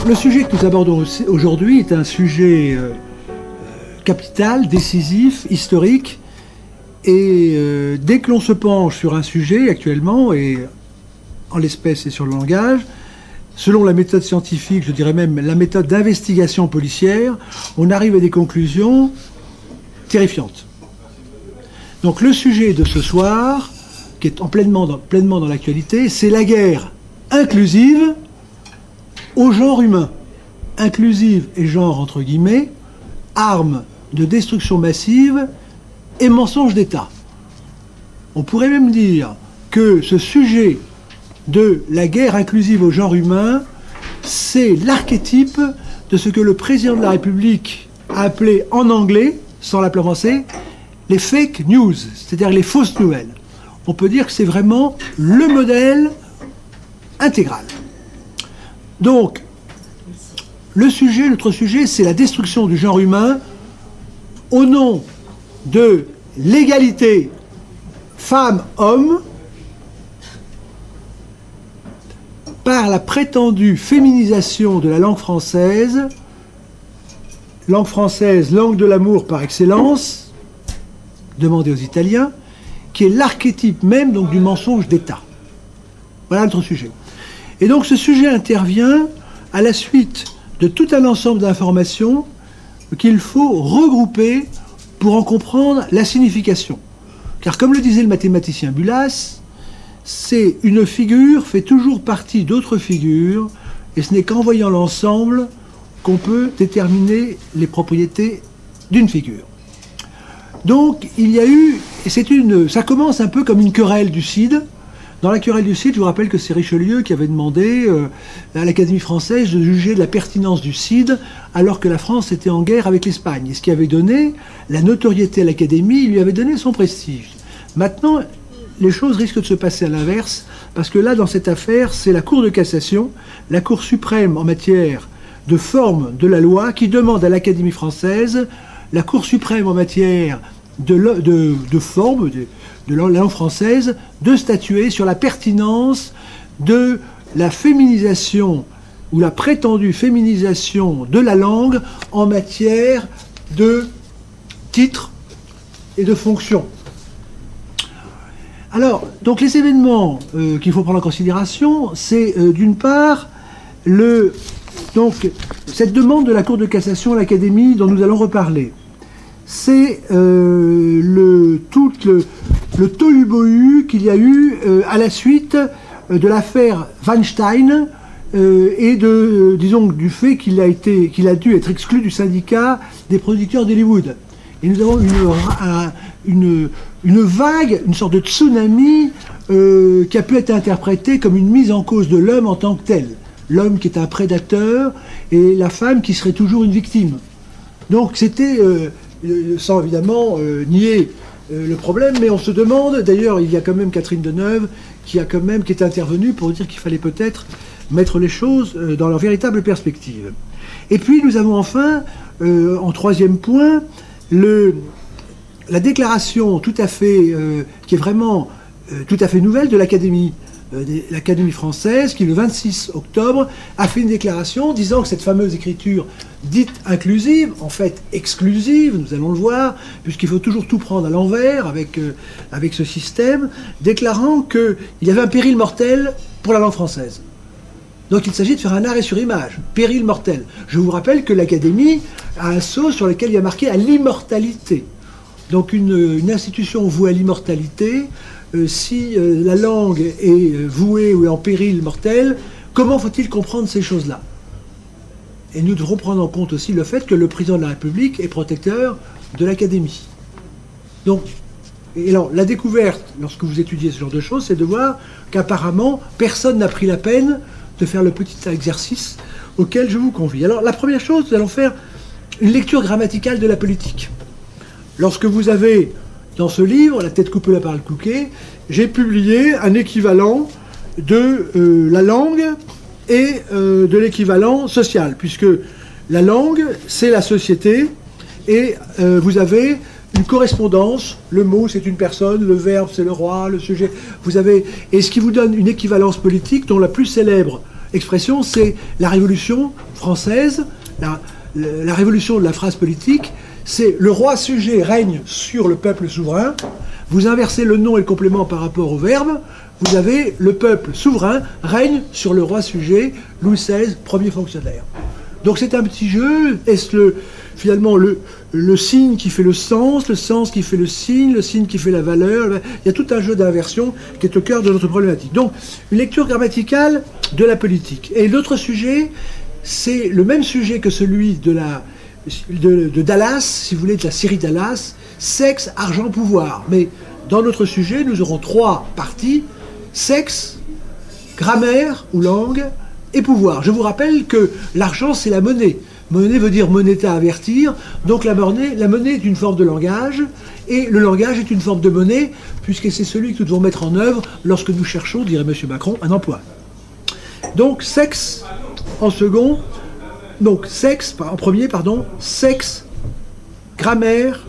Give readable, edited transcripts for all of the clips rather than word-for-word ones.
Alors, le sujet que nous abordons aujourd'hui est un sujet capital, décisif, historique. Et dès que l'on se penche sur un sujet actuellement, et en l'espèce et sur le langage, selon la méthode scientifique, je dirais même la méthode d'investigation policière, on arrive à des conclusions terrifiantes. Donc le sujet de ce soir, qui est pleinement dans l'actualité, c'est la guerre inclusive au genre humain. Inclusive et genre entre guillemets, armes de destruction massive et mensonge d'État. On pourrait même dire que ce sujet de la guerre inclusive au genre humain, c'est l'archétype de ce que le président de la République a appelé en anglais, sans l'appeler en français, les fake news, c'est-à-dire les fausses nouvelles. On peut dire que c'est vraiment le modèle intégral. Donc, notre sujet, c'est la destruction du genre humain au nom de l'égalité femmes-hommes par la prétendue féminisation de la langue française, langue de l'amour par excellence, demandée aux Italiens, qui est l'archétype même donc du mensonge d'État. Voilà notre sujet. Et donc ce sujet intervient à la suite de tout un ensemble d'informations qu'il faut regrouper pour en comprendre la signification. Car comme le disait le mathématicien Bulas, c'est une figure fait toujours partie d'autres figures, et ce n'est qu'en voyant l'ensemble qu'on peut déterminer les propriétés d'une figure. Donc il y a eu, et ça commence un peu comme une querelle du Cid. Dans la querelle du Cid, je vous rappelle que c'est Richelieu qui avait demandé à l'Académie française de juger de la pertinence du Cid alors que la France était en guerre avec l'Espagne. Et ce qui avait donné la notoriété à l'Académie, il lui avait donné son prestige. Maintenant, les choses risquent de se passer à l'inverse, parce que là, dans cette affaire, c'est la Cour de cassation, la Cour suprême en matière de forme de la loi, qui demande à l'Académie française, la Cour suprême en matière de forme de la langue française, de statuer sur la pertinence de la féminisation ou la prétendue féminisation de la langue en matière de titres et de fonctions. Alors, donc les événements qu'il faut prendre en considération, c'est d'une part cette demande de la Cour de cassation à l'Académie dont nous allons reparler. C'est tout le tohu-bohu qu'il y a eu à la suite de l'affaire Weinstein et du fait qu'il a dû être exclu du syndicat des producteurs d'Hollywood. Et nous avons une vague, une sorte de tsunami qui a pu être interprétée comme une mise en cause de l'homme en tant que tel. L'homme qui est un prédateur et la femme qui serait toujours une victime. Donc c'était, sans évidemment nier le problème, mais on se demande, d'ailleurs il y a quand même Catherine Deneuve qui est intervenue pour dire qu'il fallait peut-être mettre les choses dans leur véritable perspective. Et puis nous avons enfin, en troisième point, la déclaration tout à fait, qui est vraiment tout à fait nouvelle de l'Académie française, qui le 26 octobre a fait une déclaration disant que cette fameuse écriture dite inclusive, en fait exclusive, nous allons le voir, puisqu'il faut toujours tout prendre à l'envers avec ce système, déclarant qu'il y avait un péril mortel pour la langue française. Donc il s'agit de faire un arrêt sur image, péril mortel. Je vous rappelle que l'Académie a un sceau sur lequel il y a marqué à l'immortalité. Donc une institution vouée à l'immortalité, si la langue est vouée ou est en péril mortel, comment faut-il comprendre ces choses-là? Et nous devrons prendre en compte aussi le fait que le président de la République est protecteur de l'Académie. Donc, et alors, la découverte, lorsque vous étudiez ce genre de choses, c'est de voir qu'apparemment, personne n'a pris la peine de faire le petit exercice auquel je vous convie. Alors, la première chose, nous allons faire une lecture grammaticale de la politique. Lorsque vous avez, dans ce livre, La tête coupée, la parole coupée, j'ai publié un équivalent de la langue et de l'équivalent social, puisque la langue, c'est la société, et vous avez une correspondance, le mot c'est une personne, le verbe c'est le roi, le sujet, vous avez, et ce qui vous donne une équivalence politique dont la plus célèbre expression, c'est la Révolution française, la révolution de la phrase politique, c'est le roi sujet règne sur le peuple souverain. Vous inversez le nom et le complément par rapport au verbe, vous avez le peuple souverain règne sur le roi sujet, Louis XVI, premier fonctionnaire. Donc c'est un petit jeu. Est-ce finalement le signe qui fait le sens qui fait le signe qui fait la valeur? Il y a tout un jeu d'inversion qui est au cœur de notre problématique. Donc une lecture grammaticale de la politique. Et l'autre sujet, c'est le même sujet que celui de Dallas, si vous voulez, de la série Dallas, sexe, argent, pouvoir. Mais dans notre sujet, nous aurons 3 parties: sexe, grammaire ou langue, et pouvoir. Je vous rappelle que l'argent, c'est la monnaie. Monnaie veut dire moneta, avertir. Donc la monnaie est une forme de langage, et le langage est une forme de monnaie, puisque c'est celui que nous devons mettre en œuvre lorsque nous cherchons, dirait M. Macron, un emploi. Donc sexe en second, donc sexe en premier, pardon, sexe, grammaire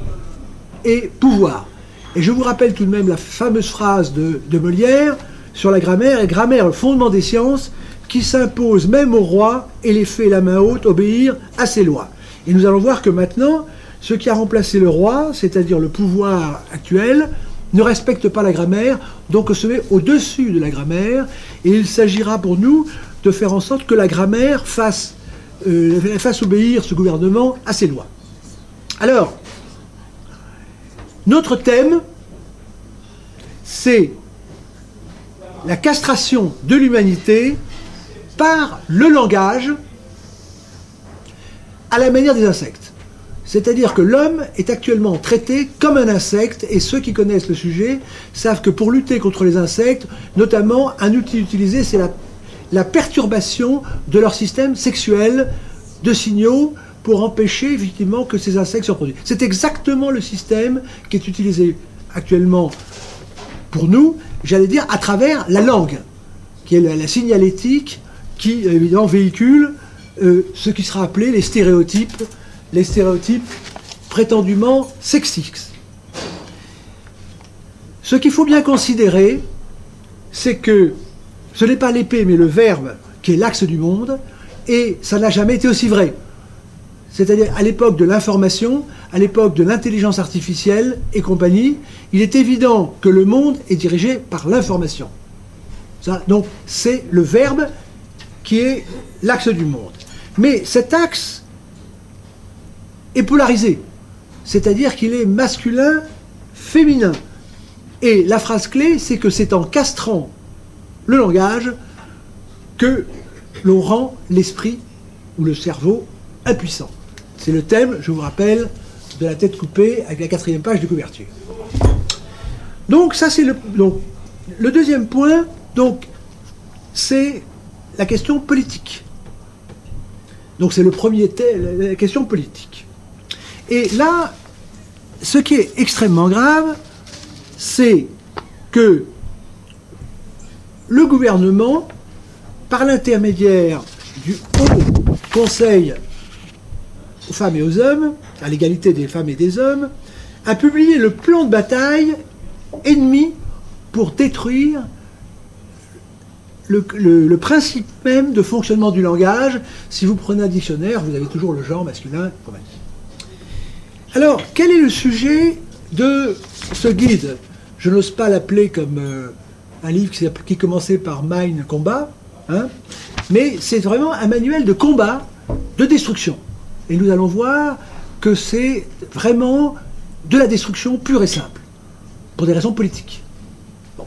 et pouvoir. Et je vous rappelle tout de même la fameuse phrase de Molière sur la grammaire, et grammaire, le fondement des sciences, qui s'impose même au roi, et les faits la main haute obéir à ses lois. Et nous allons voir que maintenant, ce qui a remplacé le roi, c'est-à-dire le pouvoir actuel, ne respecte pas la grammaire, donc se met au-dessus de la grammaire, et il s'agira pour nous de faire en sorte que la grammaire fasse obéir ce gouvernement à ses lois. Alors, notre thème, c'est la castration de l'humanité par le langage à la manière des insectes. C'est-à-dire que l'homme est actuellement traité comme un insecte, et ceux qui connaissent le sujet savent que pour lutter contre les insectes, notamment, un outil utilisé, c'est la perturbation de leur système sexuel de signaux pour empêcher effectivement que ces insectes se reproduisent. C'est exactement le système qui est utilisé actuellement pour nous, j'allais dire, à travers la langue, qui est la signalétique, qui évidemment véhicule ce qui sera appelé les stéréotypes prétendument sexistes. Ce qu'il faut bien considérer, c'est que ce n'est pas l'épée mais le verbe qui est l'axe du monde, et ça n'a jamais été aussi vrai. C'est-à-dire à l'époque de l'information, à l'époque de l'intelligence artificielle et compagnie, il est évident que le monde est dirigé par l'information. Donc c'est le verbe qui est l'axe du monde. Mais cet axe est polarisé, c'est-à-dire qu'il est masculin, féminin. Et la phrase clé, c'est que c'est en castrant le langage que l'on rend l'esprit ou le cerveau impuissant. C'est le thème, je vous rappelle, de la tête coupée avec la 4e page de couverture. Donc ça c'est le deuxième point, donc c'est la question politique. Donc c'est le premier thème, la question politique. Et là, ce qui est extrêmement grave, c'est que le gouvernement, par l'intermédiaire du Haut Conseil aux femmes et aux hommes, à l'égalité des femmes et des hommes, a publié le plan de bataille ennemi pour détruire le principe même de fonctionnement du langage. Si vous prenez un dictionnaire, vous avez toujours le genre masculin. Alors, quel est le sujet de ce guide? Je n'ose pas l'appeler comme un livre qui commençait par Mine Combat, hein, mais c'est vraiment un manuel de combat, de destruction. Et nous allons voir que c'est vraiment de la destruction pure et simple, pour des raisons politiques. Bon.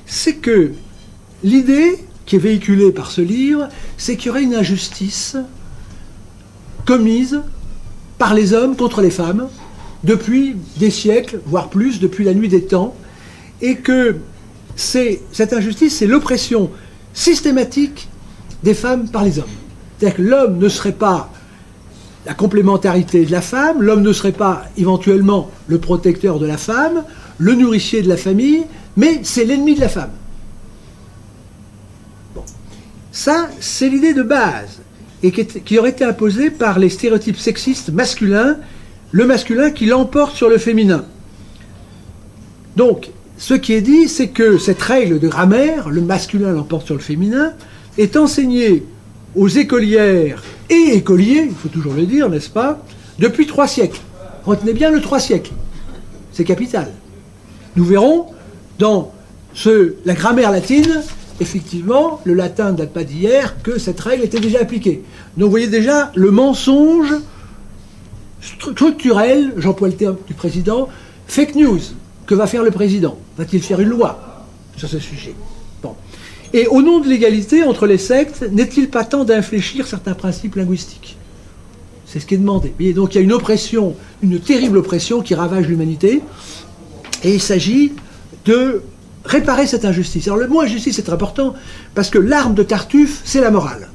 C'est que l'idée qui est véhiculée par ce livre, c'est qu'il y aurait une injustice commise par les hommes contre les femmes depuis des siècles, voire plus, depuis la nuit des temps, et que cette injustice, c'est l'oppression systématique des femmes par les hommes. C'est-à-dire que l'homme ne serait pas la complémentarité de la femme, l'homme ne serait pas éventuellement le protecteur de la femme, le nourricier de la famille, mais c'est l'ennemi de la femme. Bon. Ça, c'est l'idée de base, et qui aurait été imposée par les stéréotypes sexistes masculins, le masculin qui l'emporte sur le féminin. Donc, ce qui est dit, c'est que cette règle de grammaire, le masculin l'emporte sur le féminin, est enseigné aux écolières et écoliers, il faut toujours le dire, n'est-ce pas, depuis 3 siècles. Retenez bien le 3 siècles. C'est capital. Nous verrons dans la grammaire latine, effectivement, le latin ne date pas d'hier, que cette règle était déjà appliquée. Donc vous voyez déjà le mensonge structurel, j'emploie le terme du président, fake news. Que va faire le président? Va-t-il faire une loi sur ce sujet? Bon. Et au nom de l'égalité entre les sectes, n'est-il pas temps d'infléchir certains principes linguistiques? C'est ce qui est demandé. Et donc il y a une oppression, une terrible oppression qui ravage l'humanité, et il s'agit de réparer cette injustice. Alors le mot injustice est très important, parce que l'arme de Tartuffe, c'est la morale.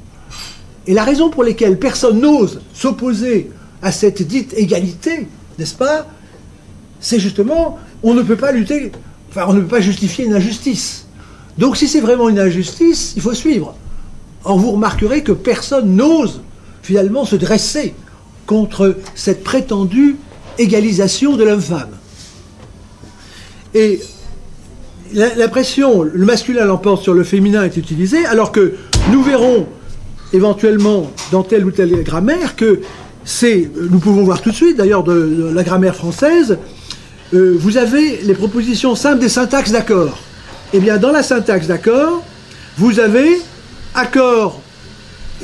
Et la raison pour laquelle personne n'ose s'opposer à cette dite égalité, n'est-ce pas, c'est justement, on ne peut pas lutter, enfin on ne peut pas justifier une injustice. Donc si c'est vraiment une injustice, il faut suivre. Or vous remarquerez que personne n'ose finalement se dresser contre cette prétendue égalisation de l'homme-femme. Et l'impression, le masculin l'emporte sur le féminin est utilisée, alors que nous verrons éventuellement dans telle ou telle grammaire que c'est, nous pouvons voir tout de suite d'ailleurs de la grammaire française, vous avez les propositions simples des syntaxes d'accord. Eh bien dans la syntaxe d'accord, vous avez accord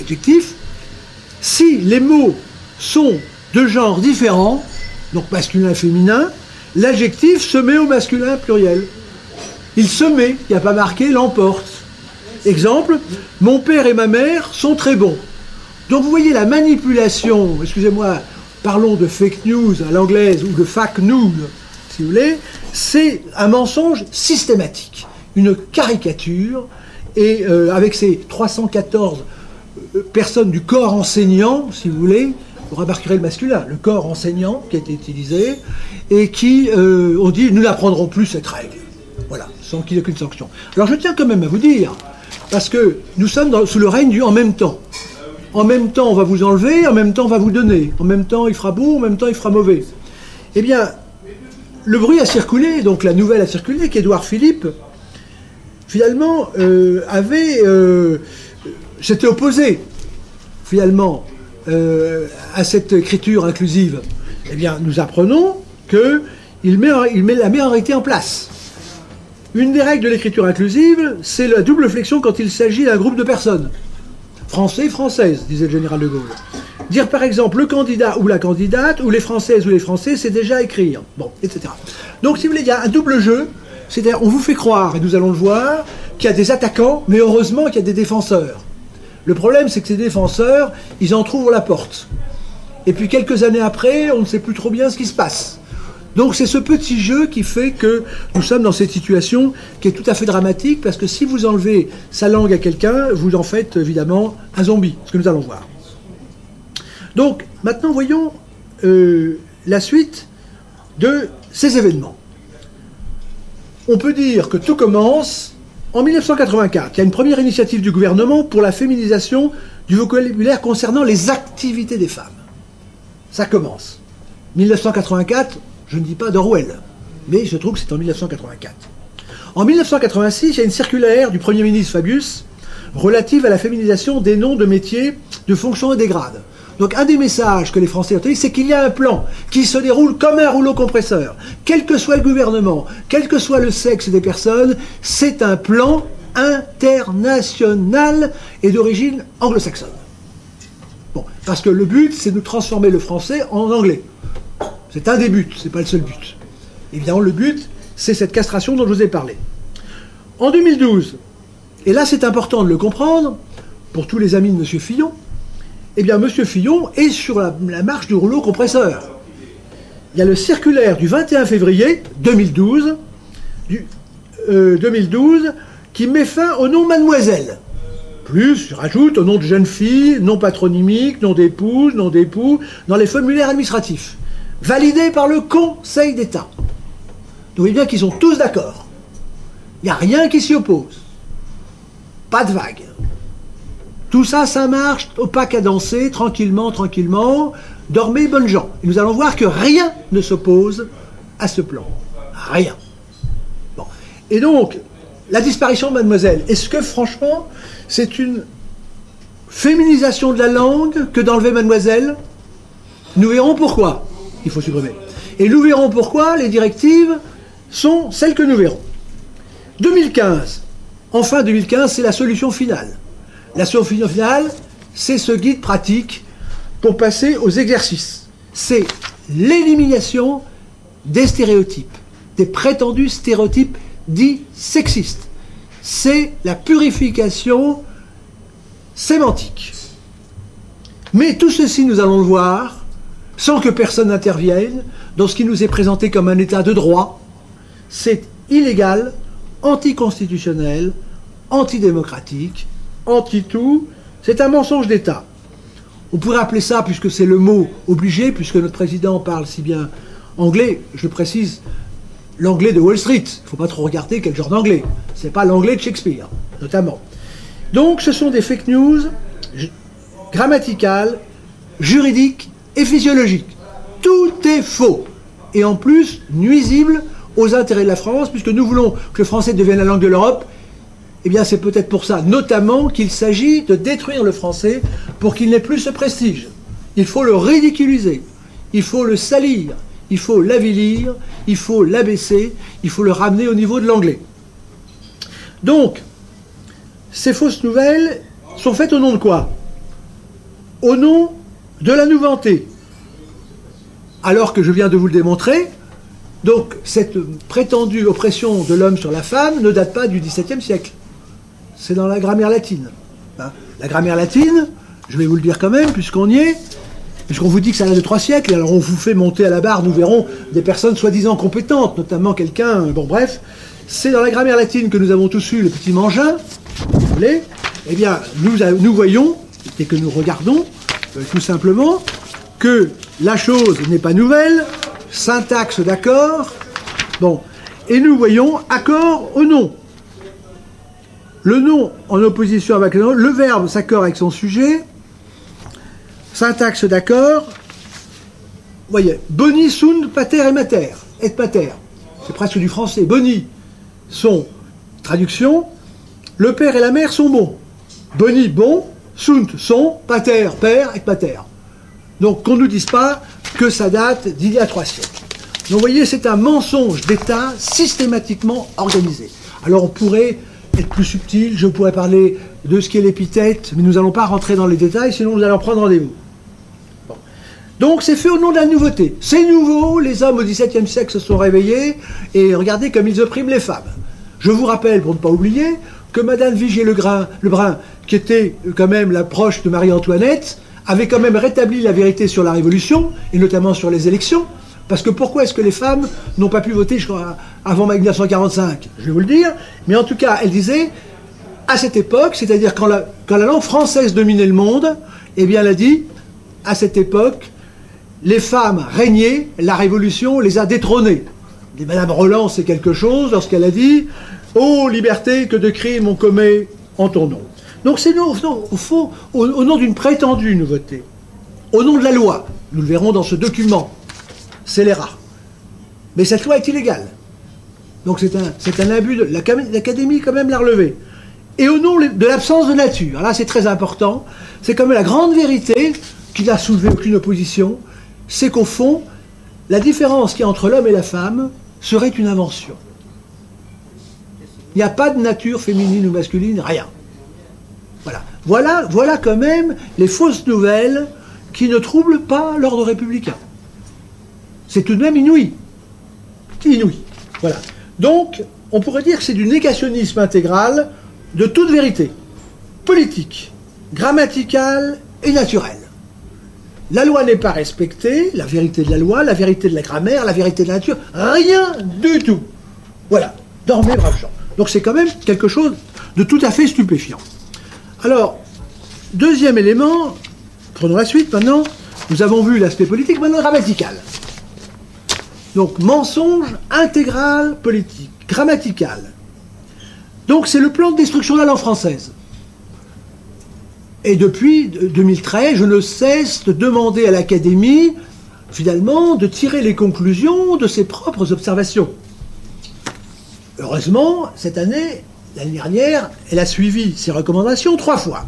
adjectif, si les mots sont de genre différent, donc masculin et féminin, l'adjectif se met au masculin pluriel. Il se met, il n'y a pas marqué l'emporte. Exemple, mon père et ma mère sont très bons. Donc vous voyez la manipulation, excusez-moi, parlons de fake news à l'anglaise ou de fake news, si vous voulez, c'est un mensonge systématique, une caricature, et avec ces 314 personnes du corps enseignant, si vous voulez, vous remarquerez le masculin, le corps enseignant qui a été utilisé, et qui ont dit, nous n'apprendrons plus cette règle. Voilà, sans qu'il n'y ait aucune sanction. Alors je tiens quand même à vous dire, parce que nous sommes sous le règne du « en même temps ». En même temps, on va vous enlever, en même temps, on va vous donner. En même temps, il fera beau, en même temps, il fera mauvais. Eh bien, le bruit a circulé, donc la nouvelle a circulé, qu'Édouard Philippe, finalement, s'était opposé, finalement, à cette écriture inclusive. Eh bien, nous apprenons qu'il met la minorité en place. Une des règles de l'écriture inclusive, c'est la double flexion quand il s'agit d'un groupe de personnes. Français, françaises, disait le général de Gaulle. Dire par exemple le candidat ou la candidate, ou les françaises ou les français, c'est déjà écrire. Bon, etc. Donc si vous voulez, il y a un double jeu, c'est-à-dire on vous fait croire, et nous allons le voir, qu'il y a des attaquants, mais heureusement qu'il y a des défenseurs. Le problème, c'est que ces défenseurs, ils entrouvent la porte. Et puis quelques années après, on ne sait plus trop bien ce qui se passe. Donc c'est ce petit jeu qui fait que nous sommes dans cette situation qui est tout à fait dramatique, parce que si vous enlevez sa langue à quelqu'un, vous en faites évidemment un zombie, ce que nous allons voir. Donc maintenant voyons la suite de ces événements. On peut dire que tout commence en 1984. Il y a une première initiative du gouvernement pour la féminisation du vocabulaire concernant les activités des femmes. Ça commence. 1984, je ne dis pas d'Orwell, mais je trouve que c'est en 1984. En 1986, il y a une circulaire du Premier ministre Fabius relative à la féminisation des noms de métiers, de fonctions et des grades. Donc un des messages que les Français ont dit, c'est qu'il y a un plan qui se déroule comme un rouleau compresseur. Quel que soit le gouvernement, quel que soit le sexe des personnes, c'est un plan international et d'origine anglo-saxonne. Bon, parce que le but, c'est de transformer le français en anglais. C'est un des buts, c'est pas le seul but. Évidemment, le but, c'est cette castration dont je vous ai parlé. En 2012, et là c'est important de le comprendre, pour tous les amis de M. Fillon, eh bien M. Fillon est sur la marche du rouleau compresseur. Il y a le circulaire du 21 février 2012, 2012 qui met fin au nom mademoiselle. Plus, je rajoute au nom de jeune fille, nom patronymique, nom d'épouse, nom d'époux, dans les formulaires administratifs. Validé par le Conseil d'État. Donc vous voyez bien qu'ils sont tous d'accord. Il n'y a rien qui s'y oppose. Pas de vague. Tout ça, ça marche, au pas cadencé, tranquillement, tranquillement. Dormez, bonnes gens. Et nous allons voir que rien ne s'oppose à ce plan. Rien. Bon. Et donc, la disparition de mademoiselle, est-ce que franchement c'est une féminisation de la langue que d'enlever mademoiselle? Nous verrons pourquoi il faut supprimer. Et nous verrons pourquoi les directives sont celles que nous verrons. 2015. Enfin 2015, c'est la solution finale. La solution finale, c'est ce guide pratique pour passer aux exercices. C'est l'élimination des stéréotypes, des prétendus stéréotypes dits sexistes. C'est la purification sémantique. Mais tout ceci, nous allons le voir, sans que personne n'intervienne, dans ce qui nous est présenté comme un état de droit. C'est illégal, anticonstitutionnel, antidémocratique, anti-tout. C'est un mensonge d'État. On pourrait appeler ça, puisque c'est le mot obligé, puisque notre président parle si bien anglais, je le précise, l'anglais de Wall Street. Il ne faut pas trop regarder quel genre d'anglais. Ce n'est pas l'anglais de Shakespeare, notamment. Donc ce sont des fake news grammaticales, juridiques et physiologiques. Tout est faux. Et en plus, nuisible aux intérêts de la France, puisque nous voulons que le français devienne la langue de l'Europe. Eh bien, c'est peut-être pour ça, notamment, qu'il s'agit de détruire le français pour qu'il n'ait plus ce prestige. Il faut le ridiculiser, il faut le salir, il faut l'avilir, il faut l'abaisser, il faut le ramener au niveau de l'anglais. Donc, ces fausses nouvelles sont faites au nom de quoi? Au nom de la nouveauté. Alors que je viens de vous le démontrer, donc cette prétendue oppression de l'homme sur la femme ne date pas du XVIIe siècle. C'est dans la grammaire latine. Hein. La grammaire latine, je vais vous le dire quand même, puisqu'on y est, puisqu'on vous dit que ça date de 3 siècles, et alors on vous fait monter à la barre, nous verrons des personnes soi-disant compétentes, notamment quelqu'un, bon bref, c'est dans la grammaire latine que nous avons tous eu le petit Mangin, si vous voulez, eh bien nous voyons, et que nous regardons, tout simplement, que la chose n'est pas nouvelle, syntaxe d'accord, bon, et nous voyons accord au nom. Le nom en opposition avec le nom, le verbe s'accorde avec son sujet, syntaxe d'accord, vous voyez, boni sunt pater et mater, et pater, c'est presque du français, boni, sont, traduction, le père et la mère sont bons, boni, bon, sunt, sont, pater, père et pater. Donc qu'on ne nous dise pas que ça date d'il y a 3 siècles. Donc vous voyez, c'est un mensonge d'État systématiquement organisé. Alors on pourrait être plus subtil, je pourrais parler de ce qu'est l'épithète, mais nous n'allons pas rentrer dans les détails, sinon nous allons prendre rendez-vous. Bon. Donc c'est fait au nom de la nouveauté. C'est nouveau, les hommes au XVIIe siècle se sont réveillés, et regardez comme ils oppriment les femmes. Je vous rappelle, pour ne pas oublier, que Madame Vigier-Lebrun, qui était quand même la proche de Marie-Antoinette, avait quand même rétabli la vérité sur la Révolution, et notamment sur les élections, parce que pourquoi est-ce que les femmes n'ont pas pu voter avant 1945? Je vais vous le dire, mais en tout cas, elle disait, à cette époque, c'est-à-dire quand la langue française dominait le monde, eh bien elle a dit, à cette époque, les femmes régnaient, la Révolution les a détrônées. Et Madame Roland, c'est quelque chose, lorsqu'elle a dit, ô liberté, que de crimes on commet en ton nom. Donc c'est au nom d'une prétendue nouveauté, au nom de la loi, nous le verrons dans ce document, scélérat. Mais cette loi est illégale. Donc c'est un abus, l'Académie quand même l'a relevé. Et au nom de l'absence de nature, là c'est très important, c'est quand même la grande vérité, qui n'a soulevé aucune opposition, c'est qu'au fond, la différence qu'il y a entre l'homme et la femme serait une invention. Il n'y a pas de nature féminine ou masculine, rien. Voilà quand même les fausses nouvelles qui ne troublent pas l'ordre républicain. C'est tout de même inouï. Inouï. Voilà. Donc, on pourrait dire que c'est du négationnisme intégral de toute vérité, politique, grammaticale et naturelle. La loi n'est pas respectée, la vérité de la loi, la vérité de la grammaire, la vérité de la nature, rien du tout. Voilà. Dormez, braves gens. Donc c'est quand même quelque chose de tout à fait stupéfiant. Alors, deuxième élément, prenons la suite maintenant, nous avons vu l'aspect politique, maintenant grammatical. Donc, mensonge intégral politique, grammatical. Donc, c'est le plan de destruction de la langue française. Et depuis 2013, je ne cesse de demander à l'Académie, finalement, de tirer les conclusions de ses propres observations. Heureusement, cette année, l'année dernière, elle a suivi ces recommandations 3 fois.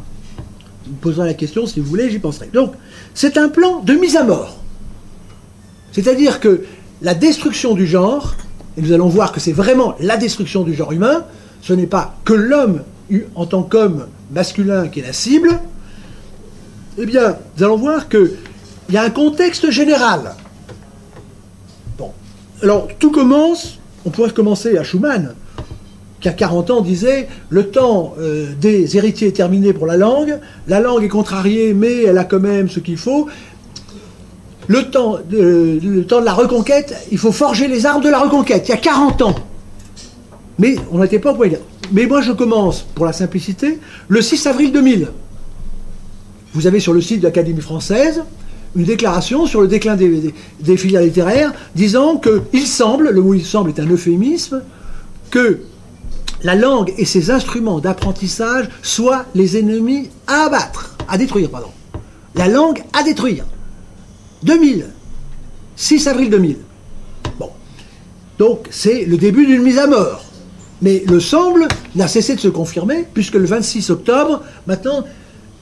Vous me poserez la question, si vous voulez, j'y penserai. Donc, c'est un plan de mise à mort. C'est-à-dire que la destruction du genre, et nous allons voir que c'est vraiment la destruction du genre humain, ce n'est pas que l'homme en tant qu'homme masculin qui est la cible, eh bien, nous allons voir qu'il y a un contexte général. Bon. Alors, tout commence, on pourrait commencer à Schumann, qui à 40 ans disait « Le temps des héritiers est terminé pour la langue est contrariée, mais elle a quand même ce qu'il faut. Le temps de la reconquête, il faut forger les armes de la reconquête. » Il y a 40 ans. Mais on n'était pas au point. Mais moi, je commence, pour la simplicité, le 6 avril 2000. Vous avez sur le site de l'Académie française une déclaration sur le déclin des filières littéraires disant qu'il semble, le mot « il semble » est un euphémisme, que la langue et ses instruments d'apprentissage soient les ennemis à détruire. La langue à détruire. 2000. 6 avril 2000. Bon. Donc, c'est le début d'une mise à mort. Mais le semble n'a cessé de se confirmer, puisque le 26 octobre, maintenant,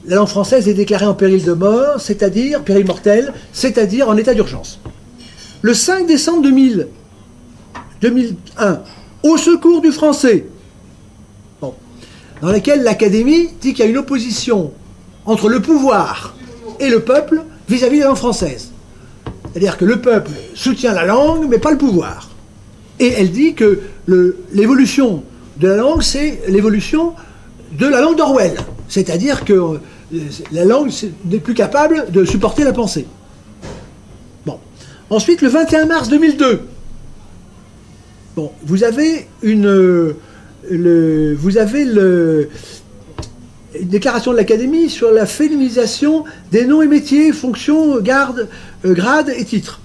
la langue française est déclarée en péril de mort, c'est-à-dire, péril mortel, c'est-à-dire en état d'urgence. Le 5 décembre 2001, au secours du français, bon, dans laquelle l'Académie dit qu'il y a une opposition entre le pouvoir et le peuple vis-à-vis de la langue française. C'est-à-dire que le peuple soutient la langue, mais pas le pouvoir. Et elle dit que l'évolution de la langue, c'est l'évolution de la langue d'Orwell. C'est-à-dire que la langue n'est plus capable de supporter la pensée. Bon. Ensuite, le 21 mars 2002, bon, vous avez une déclaration de l'Académie sur la féminisation des noms et métiers, fonctions, grades et titres.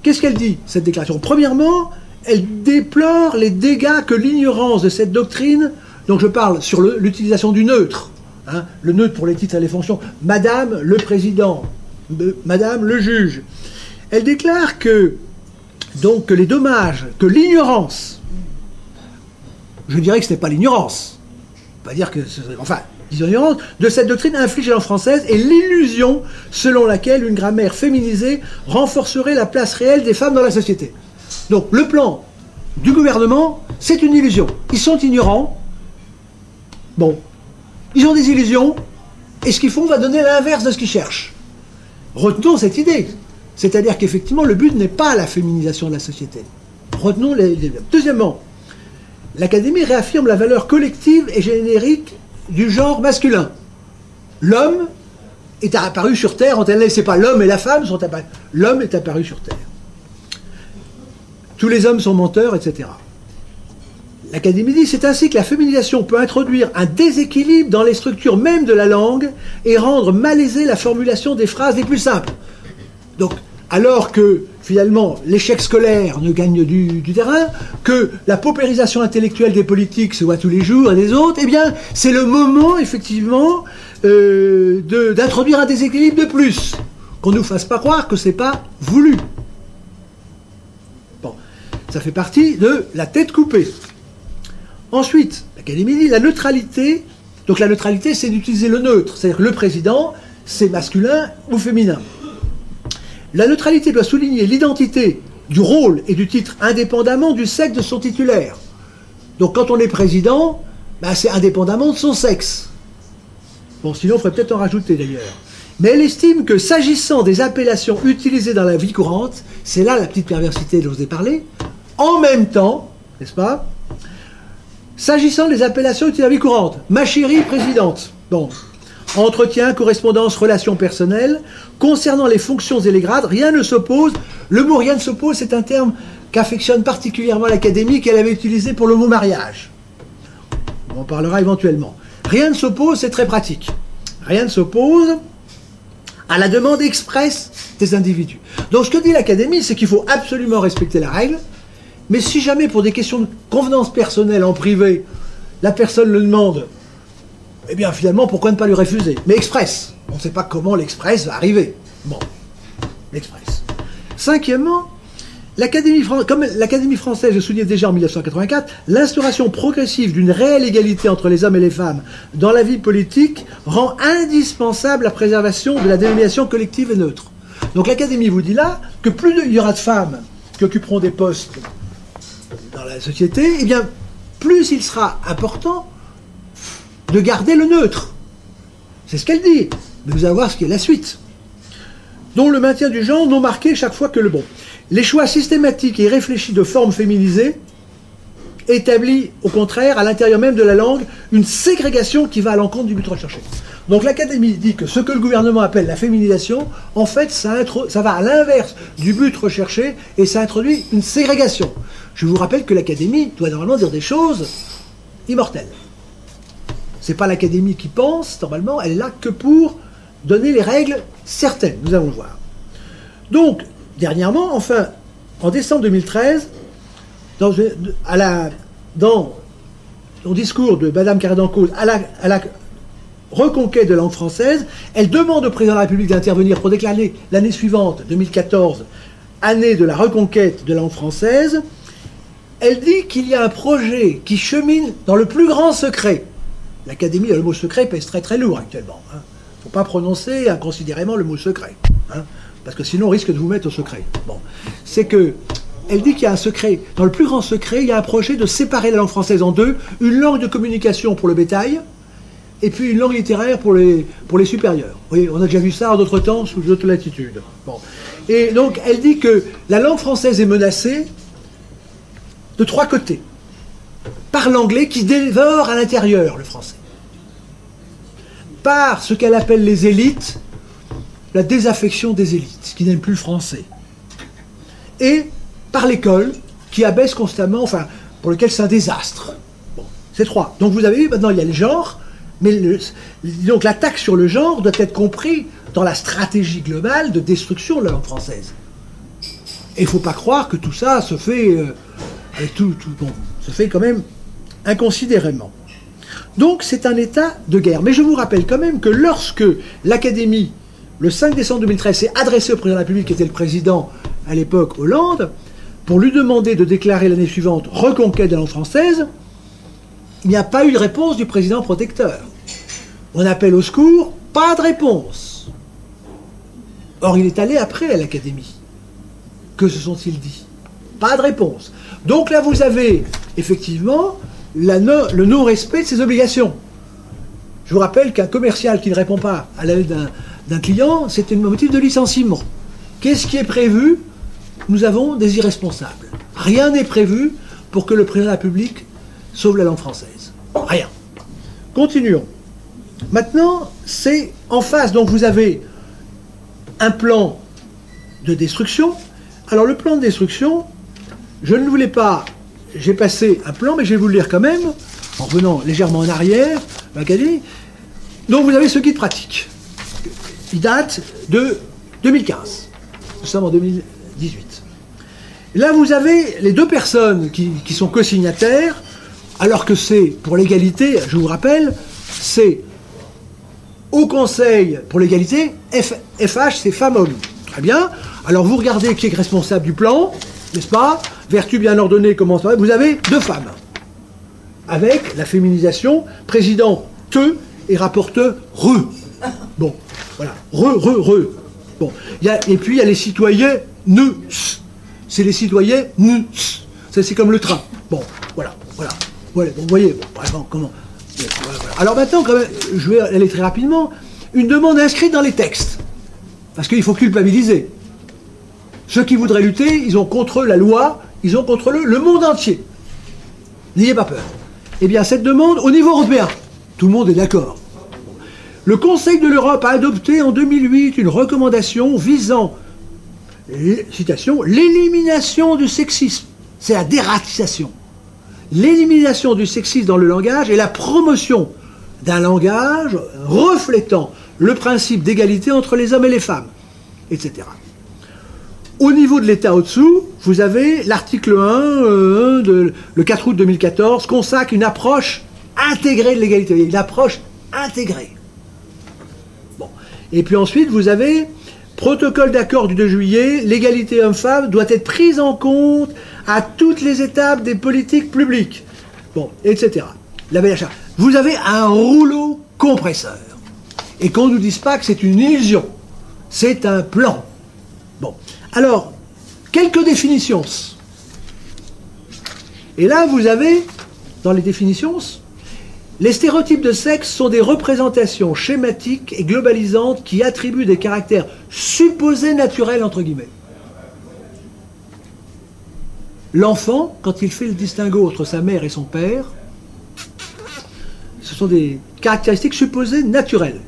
Qu'est-ce qu'elle dit, cette déclaration? Premièrement, elle déplore les dégâts que l'ignorance de cette doctrine, donc je parle sur l'utilisation du neutre, hein, le neutre pour les titres et les fonctions, Madame le Président, Madame le Juge. Elle déclare que les dommages, que l'ignorance, je dirais que ce n'est pas l'ignorance, pas dire que enfin, disons l'ignorance, de cette doctrine inflige à la langue française et l'illusion selon laquelle une grammaire féminisée renforcerait la place réelle des femmes dans la société. Donc le plan du gouvernement, c'est une illusion. Ils sont ignorants, bon, ils ont des illusions, et ce qu'ils font va donner l'inverse de ce qu'ils cherchent. Retenons cette idée. C'est-à-dire qu'effectivement, le but n'est pas la féminisation de la société. Retenons les... Deuxièmement, l'Académie réaffirme la valeur collective et générique du genre masculin. L'homme est apparu sur Terre, en tel c'est pas l'homme et la femme sont apparus. L'homme est apparu sur Terre. Tous les hommes sont menteurs, etc. L'Académie dit, c'est ainsi que la féminisation peut introduire un déséquilibre dans les structures même de la langue et rendre malaisée la formulation des phrases les plus simples. Donc, alors que, finalement, l'échec scolaire ne gagne du terrain, que la paupérisation intellectuelle des politiques se voit tous les jours et des autres, eh bien, c'est le moment, effectivement, d'introduire un déséquilibre de plus. Qu'on ne nous fasse pas croire que c'est pas voulu. Bon, ça fait partie de la tête coupée. Ensuite, l'Académie dit la neutralité. Donc la neutralité, c'est d'utiliser le neutre. C'est-à-dire que le président, c'est masculin ou féminin. La neutralité doit souligner l'identité du rôle et du titre indépendamment du sexe de son titulaire. Donc quand on est président, ben, c'est indépendamment de son sexe. Bon, sinon, il faudrait peut-être en rajouter d'ailleurs. Mais elle estime que s'agissant des appellations utilisées dans la vie courante, c'est là la petite perversité dont je vous ai parlé, en même temps, n'est-ce pas, s'agissant des appellations utilisées dans la vie courante, ma chérie présidente, bon, entretien, correspondance, relations personnelles, concernant les fonctions et les grades, rien ne s'oppose. Le mot rien ne s'oppose, c'est un terme qu'affectionne particulièrement l'Académie, qu'elle avait utilisé pour le mot mariage. On en parlera éventuellement. Rien ne s'oppose, c'est très pratique. Rien ne s'oppose à la demande expresse des individus. Donc ce que dit l'Académie, c'est qu'il faut absolument respecter la règle, mais si jamais pour des questions de convenance personnelle en privé, la personne le demande, eh bien finalement, pourquoi ne pas lui refuser? Mais express. On ne sait pas comment l'express va arriver. Bon, l'express. Cinquièmement, Comme l'Académie française le soulignait déjà en 1984, l'instauration progressive d'une réelle égalité entre les hommes et les femmes dans la vie politique rend indispensable la préservation de la dénomination collective et neutre. Donc l'Académie vous dit là que plus il y aura de femmes qui occuperont des postes dans la société, eh bien, plus il sera important de garder le neutre. C'est ce qu'elle dit. Mais vous allez voir ce qui est la suite. Dont le maintien du genre non marqué chaque fois que le bon. Les choix systématiques et réfléchis de formes féminisées établit au contraire à l'intérieur même de la langue une ségrégation qui va à l'encontre du but recherché. Donc l'Académie dit que ce que le gouvernement appelle la féminisation, en fait ça va à l'inverse du but recherché et ça introduit une ségrégation. Je vous rappelle que l'Académie doit normalement dire des choses immortelles. C'est pas l'Académie qui pense, normalement, elle est là que pour donner les règles certaines, nous allons le voir. Donc, dernièrement, enfin, en décembre 2013, dans son discours de Mme Carré-Dancause à la reconquête de la langue française, elle demande au président de la République d'intervenir pour déclarer l'année suivante, 2014, année de la reconquête de la langue française. Elle dit qu'il y a un projet qui chemine dans le plus grand secret. L'Académie, le mot secret pèse très très lourd actuellement. Il ne faut pas prononcer inconsidérément le mot secret, parce que sinon on risque de vous mettre au secret. Bon. C'est que elle dit qu'il y a un secret, dans le plus grand secret, il y a un projet de séparer la langue française en deux, une langue de communication pour le bétail, et puis une langue littéraire pour les supérieurs. Oui, on a déjà vu ça en d'autres temps, sous d'autres latitudes. Bon. Et donc elle dit que la langue française est menacée de trois côtés. Par l'anglais qui dévore à l'intérieur le français. Par ce qu'elle appelle les élites, la désaffection des élites, qui n'aiment plus le français. Et par l'école, qui abaisse constamment, enfin, pour lequel c'est un désastre. Bon, c'est trois. Donc vous avez vu, maintenant il y a le genre, mais donc l'attaque sur le genre doit être compris dans la stratégie globale de destruction de la langue française. Et il ne faut pas croire que tout ça se fait avec se fait quand même inconsidérément. Donc c'est un état de guerre. Mais je vous rappelle quand même que lorsque l'Académie, le 5 décembre 2013, s'est adressée au président de la République, qui était le président à l'époque Hollande, pour lui demander de déclarer l'année suivante reconquête de la langue française, il n'y a pas eu de réponse du président protecteur. On appelle au secours, pas de réponse. Or il est allé après à l'Académie. Que se sont-ils dit? Pas de réponse. Donc là vous avez effectivement le non-respect de ses obligations. Je vous rappelle qu'un commercial qui ne répond pas à la lettre d'un client, c'est un motif de licenciement. Qu'est-ce qui est prévu? Nous avons des irresponsables. Rien n'est prévu pour que le président de la République sauve la langue française. Rien. Continuons. Maintenant, c'est en face. Donc vous avez un plan de destruction. Alors le plan de destruction, je ne voulais pas... J'ai passé un plan, mais je vais vous le lire quand même, en revenant légèrement en arrière, l'Académie. Donc vous avez ce guide pratique. Il date de 2015. Nous sommes en 2018. Là, vous avez les deux personnes qui sont co-signataires, alors que c'est, pour l'égalité, je vous rappelle, c'est au Conseil pour l'égalité, FH, c'est femmes-hommes. Très bien. Alors vous regardez qui est responsable du plan, n'est-ce pas? Vertu bien ordonnée, comment ça va? Vous avez deux femmes. Avec la féminisation, président te et rapporteur re. Bon, voilà. Re. Bon. Et puis il y a les citoyens ne. C'est les citoyens ne. C'est comme le train. Bon, voilà. Donc vous voyez, bon, vraiment, comment. Voilà. Alors maintenant, quand même, je vais aller très rapidement. Une demande inscrite dans les textes. Parce qu'il faut culpabiliser. Ceux qui voudraient lutter, ils ont contre la loi, ils ont contre le monde entier. N'ayez pas peur. Eh bien, cette demande, au niveau européen, tout le monde est d'accord. Le Conseil de l'Europe a adopté en 2008 une recommandation visant, citation, l'élimination du sexisme. C'est la déracisation. L'élimination du sexisme dans le langage et la promotion d'un langage reflétant le principe d'égalité entre les hommes et les femmes, etc. Au niveau de l'État au-dessous, vous avez l'article 1, le 4 août 2014, consacre une approche intégrée de l'égalité. Une approche intégrée. Bon. Et puis ensuite, vous avez Protocole d'accord du 2 juillet, l'égalité homme-femme doit être prise en compte à toutes les étapes des politiques publiques. Bon, etc. La belle charte. Vous avez un rouleau compresseur. Et qu'on ne nous dise pas que c'est une illusion. C'est un plan. Bon. Alors, quelques définitions. Et là, vous avez, dans les définitions, les stéréotypes de sexe sont des représentations schématiques et globalisantes qui attribuent des caractères supposés naturels, entre guillemets. L'enfant, quand il fait le distinguo entre sa mère et son père, ce sont des caractéristiques supposées naturelles.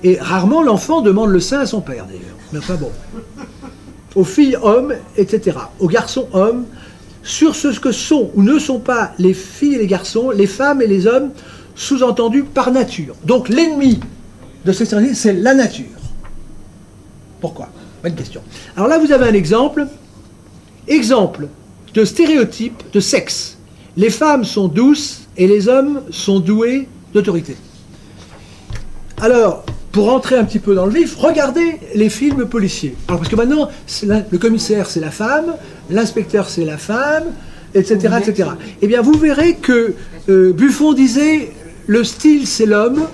Et rarement l'enfant demande le sein à son père, d'ailleurs. Mais enfin bon. Aux filles, hommes, etc. Aux garçons, hommes. Sur ce que sont ou ne sont pas les filles et les garçons, les femmes et les hommes, sous-entendus par nature. Donc l'ennemi de ces stéréotypes, c'est la nature. Pourquoi? Bonne question. Alors là, vous avez un exemple. Exemple de stéréotype de sexe. Les femmes sont douces et les hommes sont doués d'autorité. Alors, pour rentrer un petit peu dans le vif, regardez les films policiers. Alors, parce que maintenant, le commissaire, c'est la femme, l'inspecteur, c'est la femme, etc., etc. Eh bien, vous verrez que Buffon disait, le style, c'est l'homme.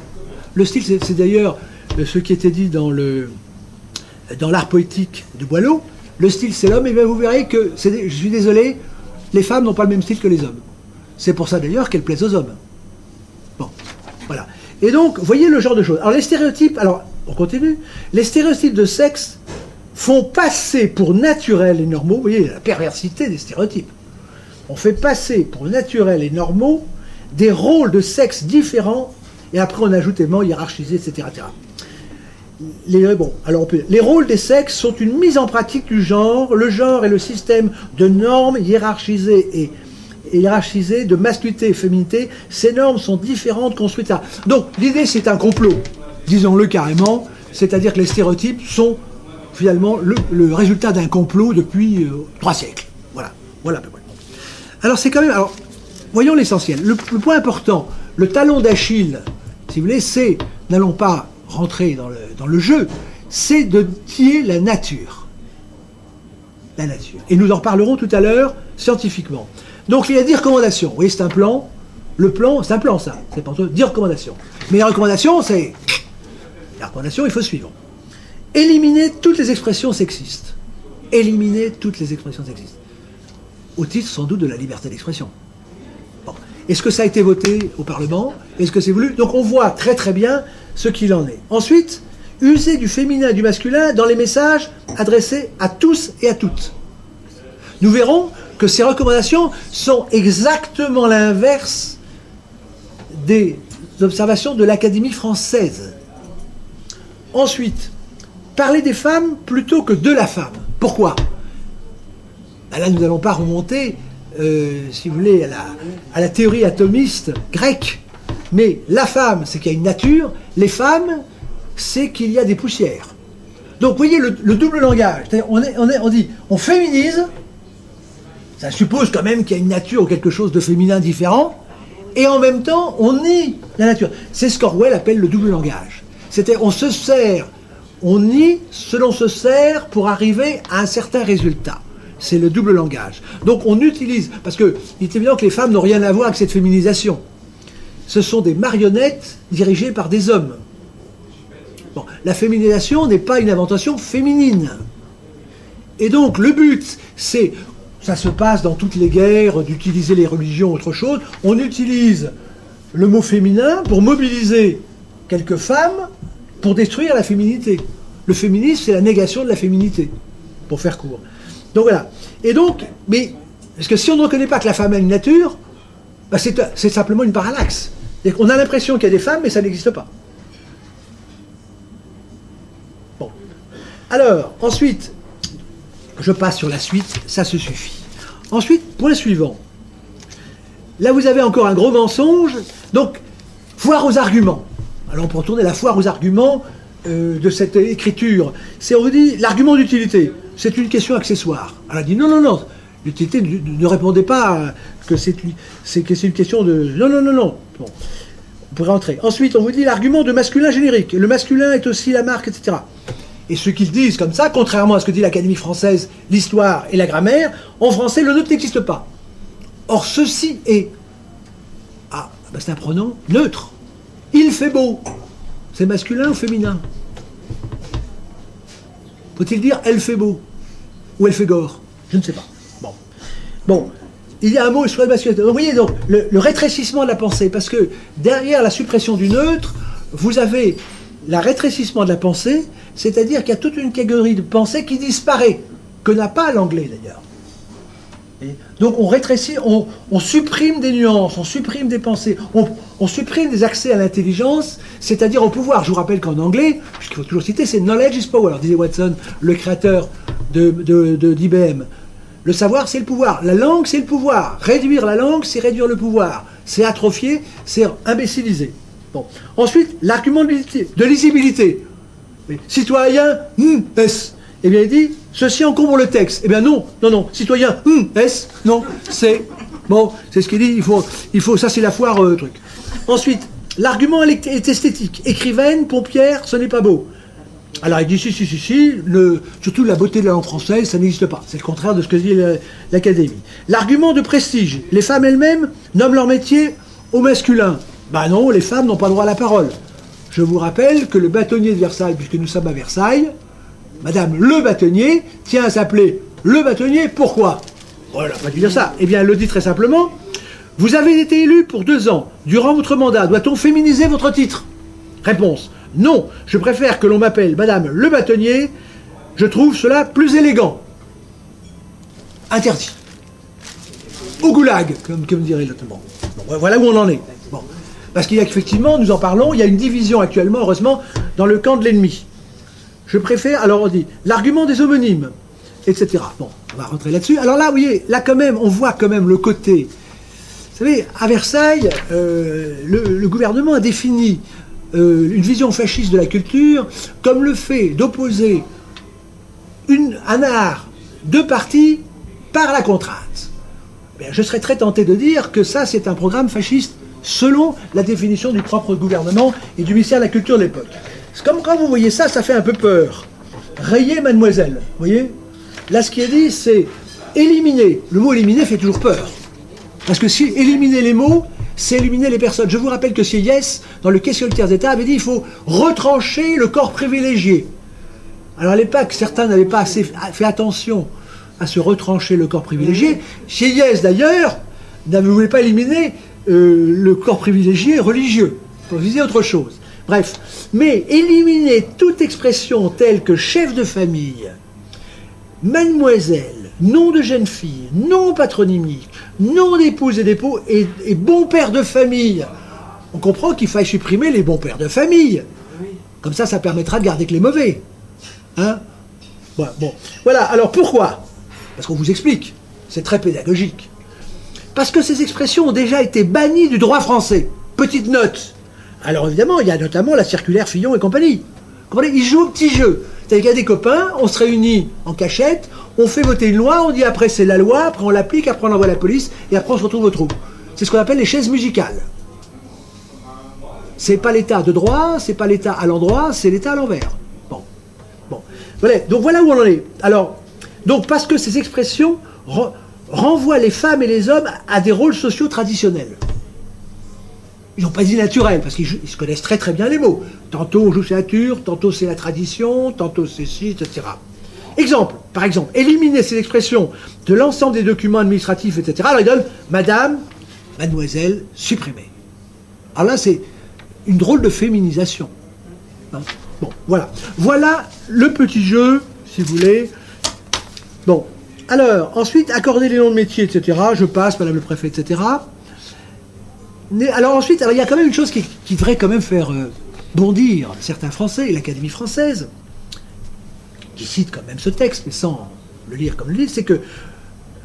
Le style, c'est d'ailleurs ce qui était dit dans l'art poétique de Boileau. Le style, c'est l'homme. Et bien, vous verrez que, je suis désolé, les femmes n'ont pas le même style que les hommes. C'est pour ça, d'ailleurs, qu'elles plaisent aux hommes. Bon, voilà. Et donc, voyez le genre de choses. Alors, les stéréotypes, alors, on continue. Les stéréotypes de sexe font passer pour naturels et normaux, vous voyez la perversité des stéréotypes. On fait passer pour naturels et normaux des rôles de sexe différents, et après on ajoute éléments hiérarchisés, etc. etc. Les rôles des sexes sont une mise en pratique du genre. Le genre est le système de normes hiérarchisées et hiérarchisées de masculinité et féminité. Ces normes sont différentes, construites à... Donc l'idée c'est un complot, disons-le carrément, c'est-à-dire que les stéréotypes sont finalement le résultat d'un complot depuis 3 siècles. Voilà, voilà à peu près. Alors c'est quand même... Alors, voyons l'essentiel. Le point important, le talon d'Achille, si vous voulez, c'est, n'allons pas rentrer dans le jeu, c'est de nier la nature. La nature. Et nous en reparlerons tout à l'heure scientifiquement. Donc il y a 10 recommandations. Vous voyez, c'est un plan. Le plan, c'est un plan, ça. C'est pas 10 recommandations. Mais les recommandations, c'est... La recommandation, il faut suivre. Éliminer toutes les expressions sexistes. Éliminer toutes les expressions sexistes. Au titre, sans doute, de la liberté d'expression. Bon. Est-ce que ça a été voté au Parlement? Est-ce que c'est voulu? Donc on voit très très bien ce qu'il en est. Ensuite, user du féminin et du masculin dans les messages adressés à tous et à toutes. Nous verrons que ces recommandations sont exactement l'inverse des observations de l'Académie française. Ensuite, parler des femmes plutôt que de la femme. Pourquoi? Ben là, nous n'allons pas remonter, si vous voulez, à la théorie atomiste grecque. Mais la femme, c'est qu'il y a une nature. Les femmes, c'est qu'il y a des poussières. Donc, vous voyez le double langage. On dit, on féminise. Ça suppose quand même qu'il y a une nature ou quelque chose de féminin différent. Et en même temps, on nie la nature. C'est ce qu'Orwell appelle le double langage. C'est-à-dire, on se sert, on nie ce l'on se sert pour arriver à un certain résultat. C'est le double langage. Donc on utilise, parce qu'il est évident que les femmes n'ont rien à voir avec cette féminisation. Ce sont des marionnettes dirigées par des hommes. Bon, la féminisation n'est pas une invention féminine. Et donc le but, c'est, ça se passe dans toutes les guerres, d'utiliser les religions, autre chose. On utilise le mot féminin pour mobiliser quelques femmes pour détruire la féminité. Le féminisme, c'est la négation de la féminité, pour faire court. Donc voilà. Et donc, mais, parce que si on ne reconnaît pas que la femme a une nature, bah c'est simplement une parallaxe. On a l'impression qu'il y a des femmes, mais ça n'existe pas. Bon. Alors, ensuite, je passe sur la suite, ça se suffit. Ensuite, point suivant. Là, vous avez encore un gros mensonge. Donc, foire aux arguments. Alors, on peut retourner la foire aux arguments de cette écriture. C'est, on vous dit, l'argument d'utilité. C'est une question accessoire. Alors, elle dit, non, non, non. L'utilité, ne répondez pas que c'est une question de... Non, non, non, non. Bon. On pourrait rentrer. Ensuite, on vous dit l'argument de masculin générique. Le masculin est aussi la marque, etc. Et ceux qui le disent comme ça, contrairement à ce que dit l'Académie française, l'histoire et la grammaire, en français, le neutre n'existe pas. Or, ceci est... Ah, ben c'est un pronom neutre. Il fait beau. C'est masculin ou féminin? Faut-il dire elle fait beau? Ou elle fait gore? Je ne sais pas. Bon. Il y a un mot sur le masculin. Donc, vous voyez donc le rétrécissement de la pensée, parce que derrière la suppression du neutre, vous avez le rétrécissement de la pensée, c'est-à-dire qu'il y a toute une catégorie de pensée qui disparaît, que n'a pas l'anglais d'ailleurs. Donc on rétrécit, on supprime des nuances, on supprime des pensées, on supprime des accès à l'intelligence, c'est-à-dire au pouvoir. Je vous rappelle qu'en anglais, ce qu'il faut toujours citer, c'est knowledge is power, disait Watson, le créateur d'IBM. Le savoir, c'est le pouvoir. La langue, c'est le pouvoir. Réduire la langue, c'est réduire le pouvoir. C'est atrophier, c'est imbéciliser. Bon. Ensuite, l'argument de lisibilité. Citoyen, S. Eh bien, il dit, ceci encombre le texte. Eh bien, non, citoyen, S, non, c'est... Bon, c'est ce qu'il dit, il faut ça c'est la foire, truc. Ensuite, l'argument est esthétique. Écrivaine, pompière, ce n'est pas beau. Alors, il dit, si, surtout la beauté de la langue française, ça n'existe pas. C'est le contraire de ce que dit l'Académie. L'argument de prestige. Les femmes elles-mêmes nomment leur métier au masculin. Ben non, les femmes n'ont pas droit à la parole. Je vous rappelle que le bâtonnier de Versailles, puisque nous sommes à Versailles, Madame le bâtonnier tient à s'appeler le bâtonnier. Pourquoi? Voilà, on va dire ça. Eh bien, elle le dit très simplement. Vous avez été élu pour 2 ans. Durant votre mandat, doit-on féminiser votre titre? Réponse. Non, je préfère que l'on m'appelle Madame le bâtonnier. Je trouve cela plus élégant. Interdit. Au goulag, comme dirait l'autre. Bon, voilà où on en est. Bon. Parce qu'il y a effectivement, nous en parlons, il y a une division actuellement, heureusement, dans le camp de l'ennemi. Je préfère, alors on dit, l'argument des homonymes, etc. Bon, on va rentrer là-dessus. Alors là, vous voyez, là quand même, on voit quand même le côté... Vous savez, à Versailles, le gouvernement a défini une vision fasciste de la culture comme le fait d'opposer un art, 2 parties, par la contrainte. Bien, je serais très tenté de dire que ça, c'est un programme fasciste selon la définition du propre gouvernement et du ministère de la Culture de l'époque. C'est comme quand vous voyez ça, ça fait un peu peur. Rayer mademoiselle, vous voyez? Là, ce qui est dit, c'est éliminer. Le mot éliminer fait toujours peur. Parce que si éliminer les mots, c'est éliminer les personnes. Je vous rappelle que Sieyès, dans le Question du tiers d'État, avait dit qu'il faut retrancher le corps privilégié. Alors à l'époque, certains n'avaient pas assez fait attention à se retrancher le corps privilégié. Sieyès, d'ailleurs, ne voulait pas éliminer le corps privilégié religieux. Pour viser autre chose. Bref, mais éliminer toute expression telle que chef de famille, mademoiselle, nom de jeune fille, nom patronymique, nom d'épouse et d'époux et bon père de famille. On comprend qu'il faille supprimer les bons pères de famille. Comme ça permettra de garder que les mauvais. Hein? Bon, voilà, alors pourquoi? Parce qu'on vous explique, c'est très pédagogique. Parce que ces expressions ont déjà été bannies du droit français. Petite note. Alors évidemment, il y a notamment la circulaire Fillon et compagnie. Ils jouent au petit jeu. C'est-à-dire qu'il y a des copains, on se réunit en cachette, on fait voter une loi, on dit après c'est la loi, après on l'applique, après on envoie la police, et après on se retrouve au trou. C'est ce qu'on appelle les chaises musicales. C'est pas l'état de droit, c'est pas l'état à l'endroit, c'est l'état à l'envers. Bon. Voilà. Donc voilà où on en est. Alors, donc parce que ces expressions renvoient les femmes et les hommes à des rôles sociaux traditionnels. Ils n'ont pas dit naturel, parce qu'ils se connaissent très très bien les mots. Tantôt on joue c'est la nature, tantôt c'est la tradition, tantôt c'est ci, etc. Exemple, par exemple, éliminer ces expressions de l'ensemble des documents administratifs, etc. Alors il donne Madame, Mademoiselle, supprimé. Alors là c'est une drôle de féminisation. Hein? Bon, voilà. Voilà le petit jeu, si vous voulez. Bon, alors, ensuite, accorder les noms de métiers, etc. Je passe, Madame le Préfet, etc. Alors ensuite, il y a quand même une chose qui devrait quand même faire bondir certains Français, et l'Académie française, qui cite quand même ce texte, mais sans le lire comme le livre, c'est que,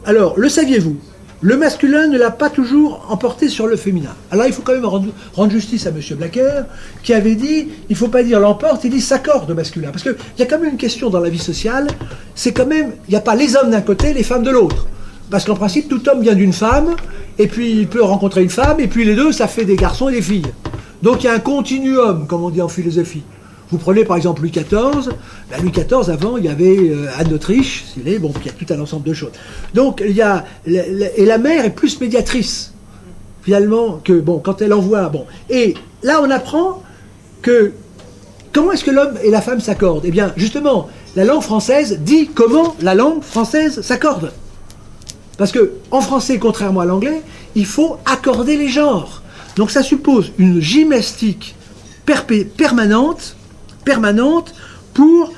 alors, le saviez-vous, le masculin ne l'a pas toujours emporté sur le féminin. Alors il faut quand même rendre justice à M. Blacker, qui avait dit, il ne faut pas dire l'emporte, il dit s'accorde au masculin. Parce qu'il y a quand même une question dans la vie sociale, c'est quand même, il n'y a pas les hommes d'un côté, les femmes de l'autre. Parce qu'en principe, tout homme vient d'une femme, et puis il peut rencontrer une femme, et puis les deux, ça fait des garçons et des filles. Donc il y a un continuum, comme on dit en philosophie. Vous prenez par exemple Louis XIV. Ben, Louis XIV, avant, il y avait Anne d'Autriche, bon, il y a tout un ensemble de choses. Donc, il y a... Et la mère est plus médiatrice, finalement, que, bon, quand elle envoie... Bon. Et là, on apprend que... Comment est-ce que l'homme et la femme s'accordent? Eh bien, justement, la langue française dit comment la langue française s'accorde. Parce que, en français, contrairement à l'anglais, il faut accorder les genres. Donc ça suppose une gymnastique permanente pour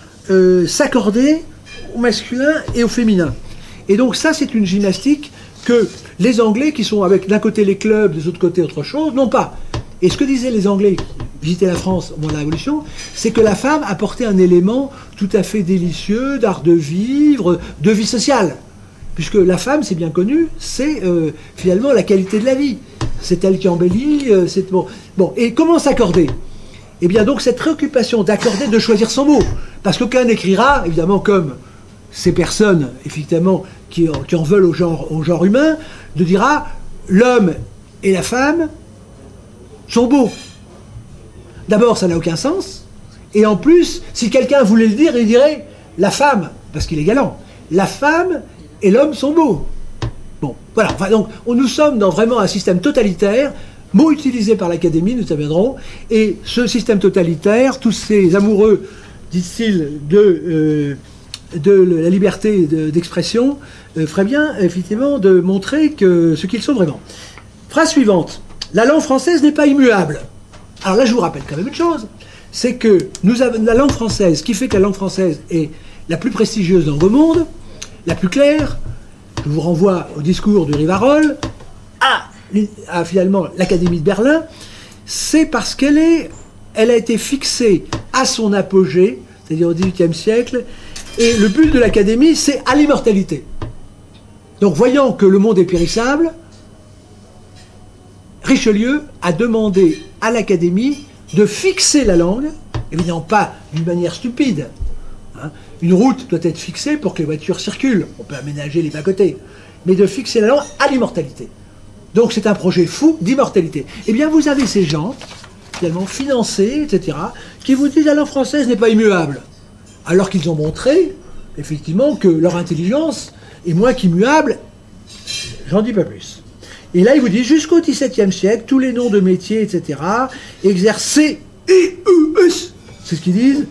s'accorder au masculin et au féminin. Et donc ça, c'est une gymnastique que les Anglais, qui sont avec d'un côté les clubs, de l'autre côté autre chose, n'ont pas. Et ce que disaient les Anglais qui visitaient la France au moment de la Révolution, c'est que la femme apportait un élément tout à fait délicieux, d'art de vivre, de vie sociale. Puisque la femme, c'est bien connu, c'est finalement la qualité de la vie. C'est elle qui embellit, c'est bon. Bon, et comment s'accorder? Eh bien, donc, cette préoccupation d'accorder, de choisir son mot. Parce qu'aucun n'écrira, évidemment, comme ces personnes, effectivement, qui en veulent au genre humain, de dira l'homme et la femme sont beaux. D'abord, ça n'a aucun sens. Et en plus, si quelqu'un voulait le dire, il dirait la femme, parce qu'il est galant, la femme et l'homme sont beaux. Bon, voilà. Enfin, donc, nous sommes dans vraiment un système totalitaire, mot utilisé par l'Académie, nous reviendrons, et ce système totalitaire, tous ces amoureux, disent-ils, de la liberté d'expression, ferait bien, effectivement, de montrer ce qu'ils sont vraiment. Phrase suivante. La langue française n'est pas immuable. Alors là, je vous rappelle quand même une chose, c'est que nous avons la langue française, qui fait que la langue française est la plus prestigieuse langue au monde, la plus claire. Je vous renvoie au discours de Rivarol, à finalement l'Académie de Berlin. C'est parce qu'elle a été fixée à son apogée, c'est-à-dire au XVIIIe siècle, et le but de l'Académie, c'est à l'immortalité. Donc, voyant que le monde est périssable, Richelieu a demandé à l'Académie de fixer la langue, évidemment pas d'une manière stupide. Hein. Une route doit être fixée pour que les voitures circulent. On peut aménager les bas-côtés. Mais de fixer la langue à l'immortalité. Donc c'est un projet fou d'immortalité. Eh bien, vous avez ces gens, finalement financés, etc., qui vous disent la langue française n'est pas immuable. Alors qu'ils ont montré, effectivement, que leur intelligence est moins qu'immuable. J'en dis pas plus. Et là, il vous dit, jusqu'au XVIIe siècle, tous les noms de métiers, etc., exercés, c'est ce qu'ils disent,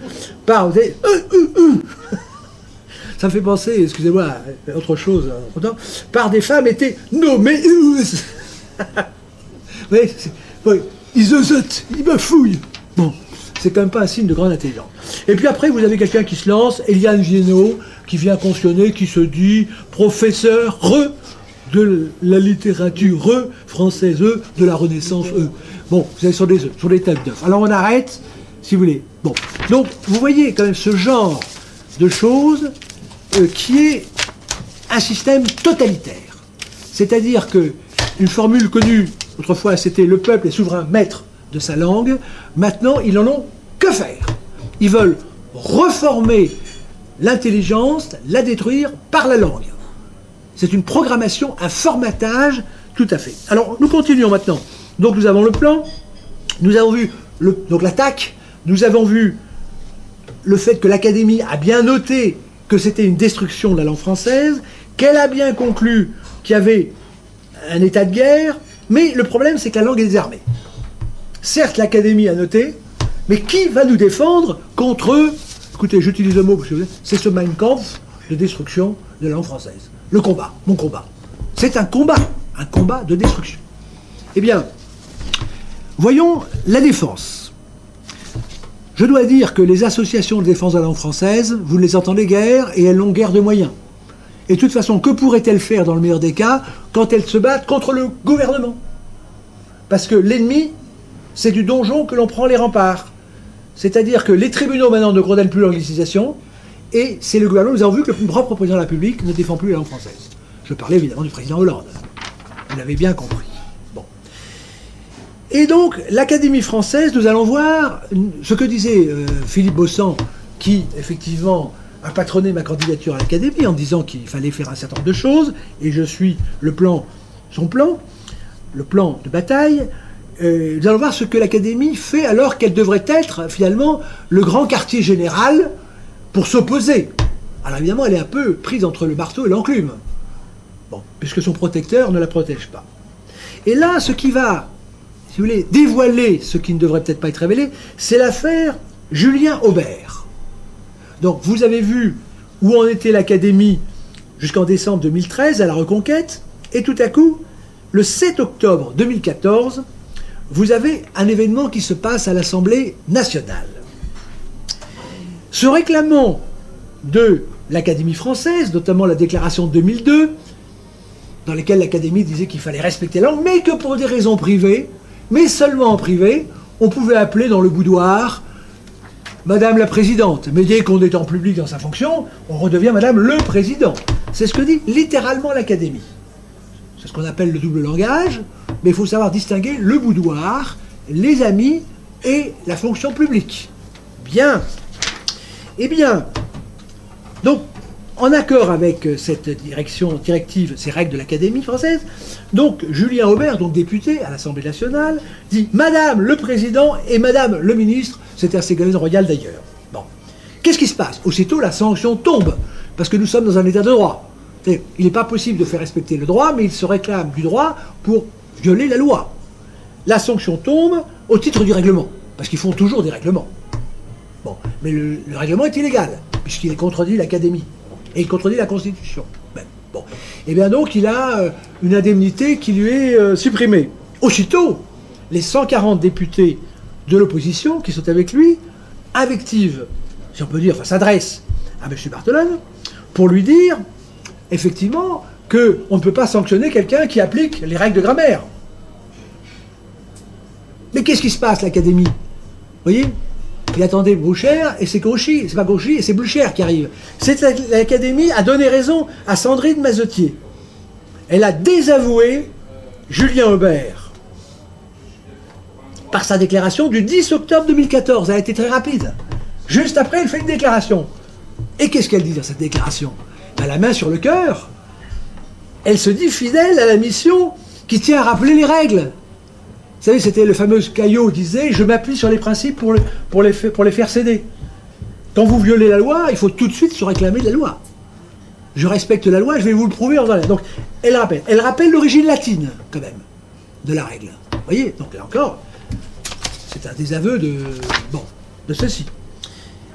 par des... Ça me fait penser, excusez-moi, à autre chose, par des femmes étaient nommées... Oui, ils bafouillent. Bon, c'est quand même pas un signe de grande intelligence. Et puis après, vous avez quelqu'un qui se lance, Eliane Viennot, qui vient cautionner, qui se dit professeur de la littérature française, de la Renaissance, Bon, vous êtes sur des têtes d'œufs. Alors on arrête, si vous voulez. Bon, donc vous voyez quand même ce genre de choses qui est un système totalitaire. C'est-à-dire que une formule connue, autrefois c'était le peuple est souverain maître de sa langue, maintenant ils n'en ont que faire. Ils veulent reformer l'intelligence, la détruire par la langue. C'est une programmation, un formatage tout à fait. Alors, nous continuons maintenant. Donc, nous avons le plan, nous avons vu donc l'attaque, nous avons vu le fait que l'Académie a bien noté que c'était une destruction de la langue française, qu'elle a bien conclu qu'il y avait un état de guerre, mais le problème, c'est que la langue est désarmée. Certes, l'Académie a noté, mais qui va nous défendre contre, écoutez, j'utilise le mot parce que c'est ce Mein Kampf de destruction de la langue française. Le combat, mon combat. C'est un combat de destruction. Eh bien, voyons la défense. Je dois dire que les associations de défense de la langue française, vous ne les entendez guère et elles n'ont guère de moyens. Et de toute façon, que pourraient-elles faire dans le meilleur des cas quand elles se battent contre le gouvernement? Parce que l'ennemi, c'est du donjon que l'on prend les remparts. C'est-à-dire que les tribunaux maintenant ne condamnent plus l'anglicisation, et c'est le gouvernement. Nous avons vu que le propre président de la République ne défend plus la langue française. Je parlais évidemment du président Hollande. Vous l'avez bien compris. Bon. Et donc, l'Académie française, nous allons voir ce que disait Philippe Beaussan, qui, effectivement, a patronné ma candidature à l'Académie en disant qu'il fallait faire un certain nombre de choses, et je suis son plan de bataille. nous allons voir ce que l'Académie fait alors qu'elle devrait être finalement le grand quartier général pour s'opposer. Alors évidemment, elle est un peu prise entre le marteau et l'enclume. Bon, puisque son protecteur ne la protège pas. Et là, ce qui va, si vous voulez, dévoiler ce qui ne devrait peut-être pas être révélé, c'est l'affaire Julien Aubert. Donc vous avez vu où en était l'Académie jusqu'en décembre 2013 à la Reconquête, et tout à coup, le 7 octobre 2014, vous avez un événement qui se passe à l'Assemblée nationale. Se réclamant de l'Académie française, notamment la déclaration de 2002, dans laquelle l'Académie disait qu'il fallait respecter la langue, mais que pour des raisons privées, mais seulement en privé, on pouvait appeler dans le boudoir Madame la Présidente. Mais dès qu'on est en public dans sa fonction, on redevient Madame le Président. C'est ce que dit littéralement l'Académie. C'est ce qu'on appelle le double langage, mais il faut savoir distinguer le boudoir, les amis et la fonction publique. Bien. Eh bien, donc, en accord avec cette directive, ces règles de l'Académie française, donc Julien Aubert, donc député à l'Assemblée nationale, dit « Madame le Président et Madame le Ministre », c'était un Ségolène Royal d'ailleurs. Bon. Qu'est-ce qui se passe? Aussitôt, la sanction tombe, parce que nous sommes dans un état de droit. Il n'est pas possible de faire respecter le droit, mais il se réclame du droit pour violer la loi. La sanction tombe au titre du règlement, parce qu'ils font toujours des règlements. Bon. Mais le règlement est illégal, puisqu'il contredit l'Académie. Et il contredit la Constitution. Ben, bon. Et bien donc, il a une indemnité qui lui est supprimée. Aussitôt, les 140 députés de l'opposition qui sont avec lui invectivent, si on peut dire, enfin s'adressent à M. Barthelone pour lui dire, effectivement, qu'on ne peut pas sanctionner quelqu'un qui applique les règles de grammaire. Mais qu'est-ce qui se passe, l'Académie? Vous voyez? Il attendait Boucher et c'est Gauchy, c'est pas Gauchy et c'est Boucher qui arrive. L'Académie a donné raison à Sandrine Mazotier. Elle a désavoué Julien Aubert par sa déclaration du 10 octobre 2014. Elle a été très rapide. Juste après, elle fait une déclaration. Et qu'est-ce qu'elle dit dans cette déclaration? Elle a la main sur le cœur. Elle se dit fidèle à la mission qui tient à rappeler les règles. Vous savez, c'était le fameux Caillot disait « Je m'appuie sur les principes pour les faire céder. Quand vous violez la loi, il faut tout de suite se réclamer de la loi. Je respecte la loi, je vais vous le prouver en dans la... » Donc, elle rappelle l'origine latine, quand même, de la règle. Vous voyez? Donc, là encore, c'est un désaveu de ceci.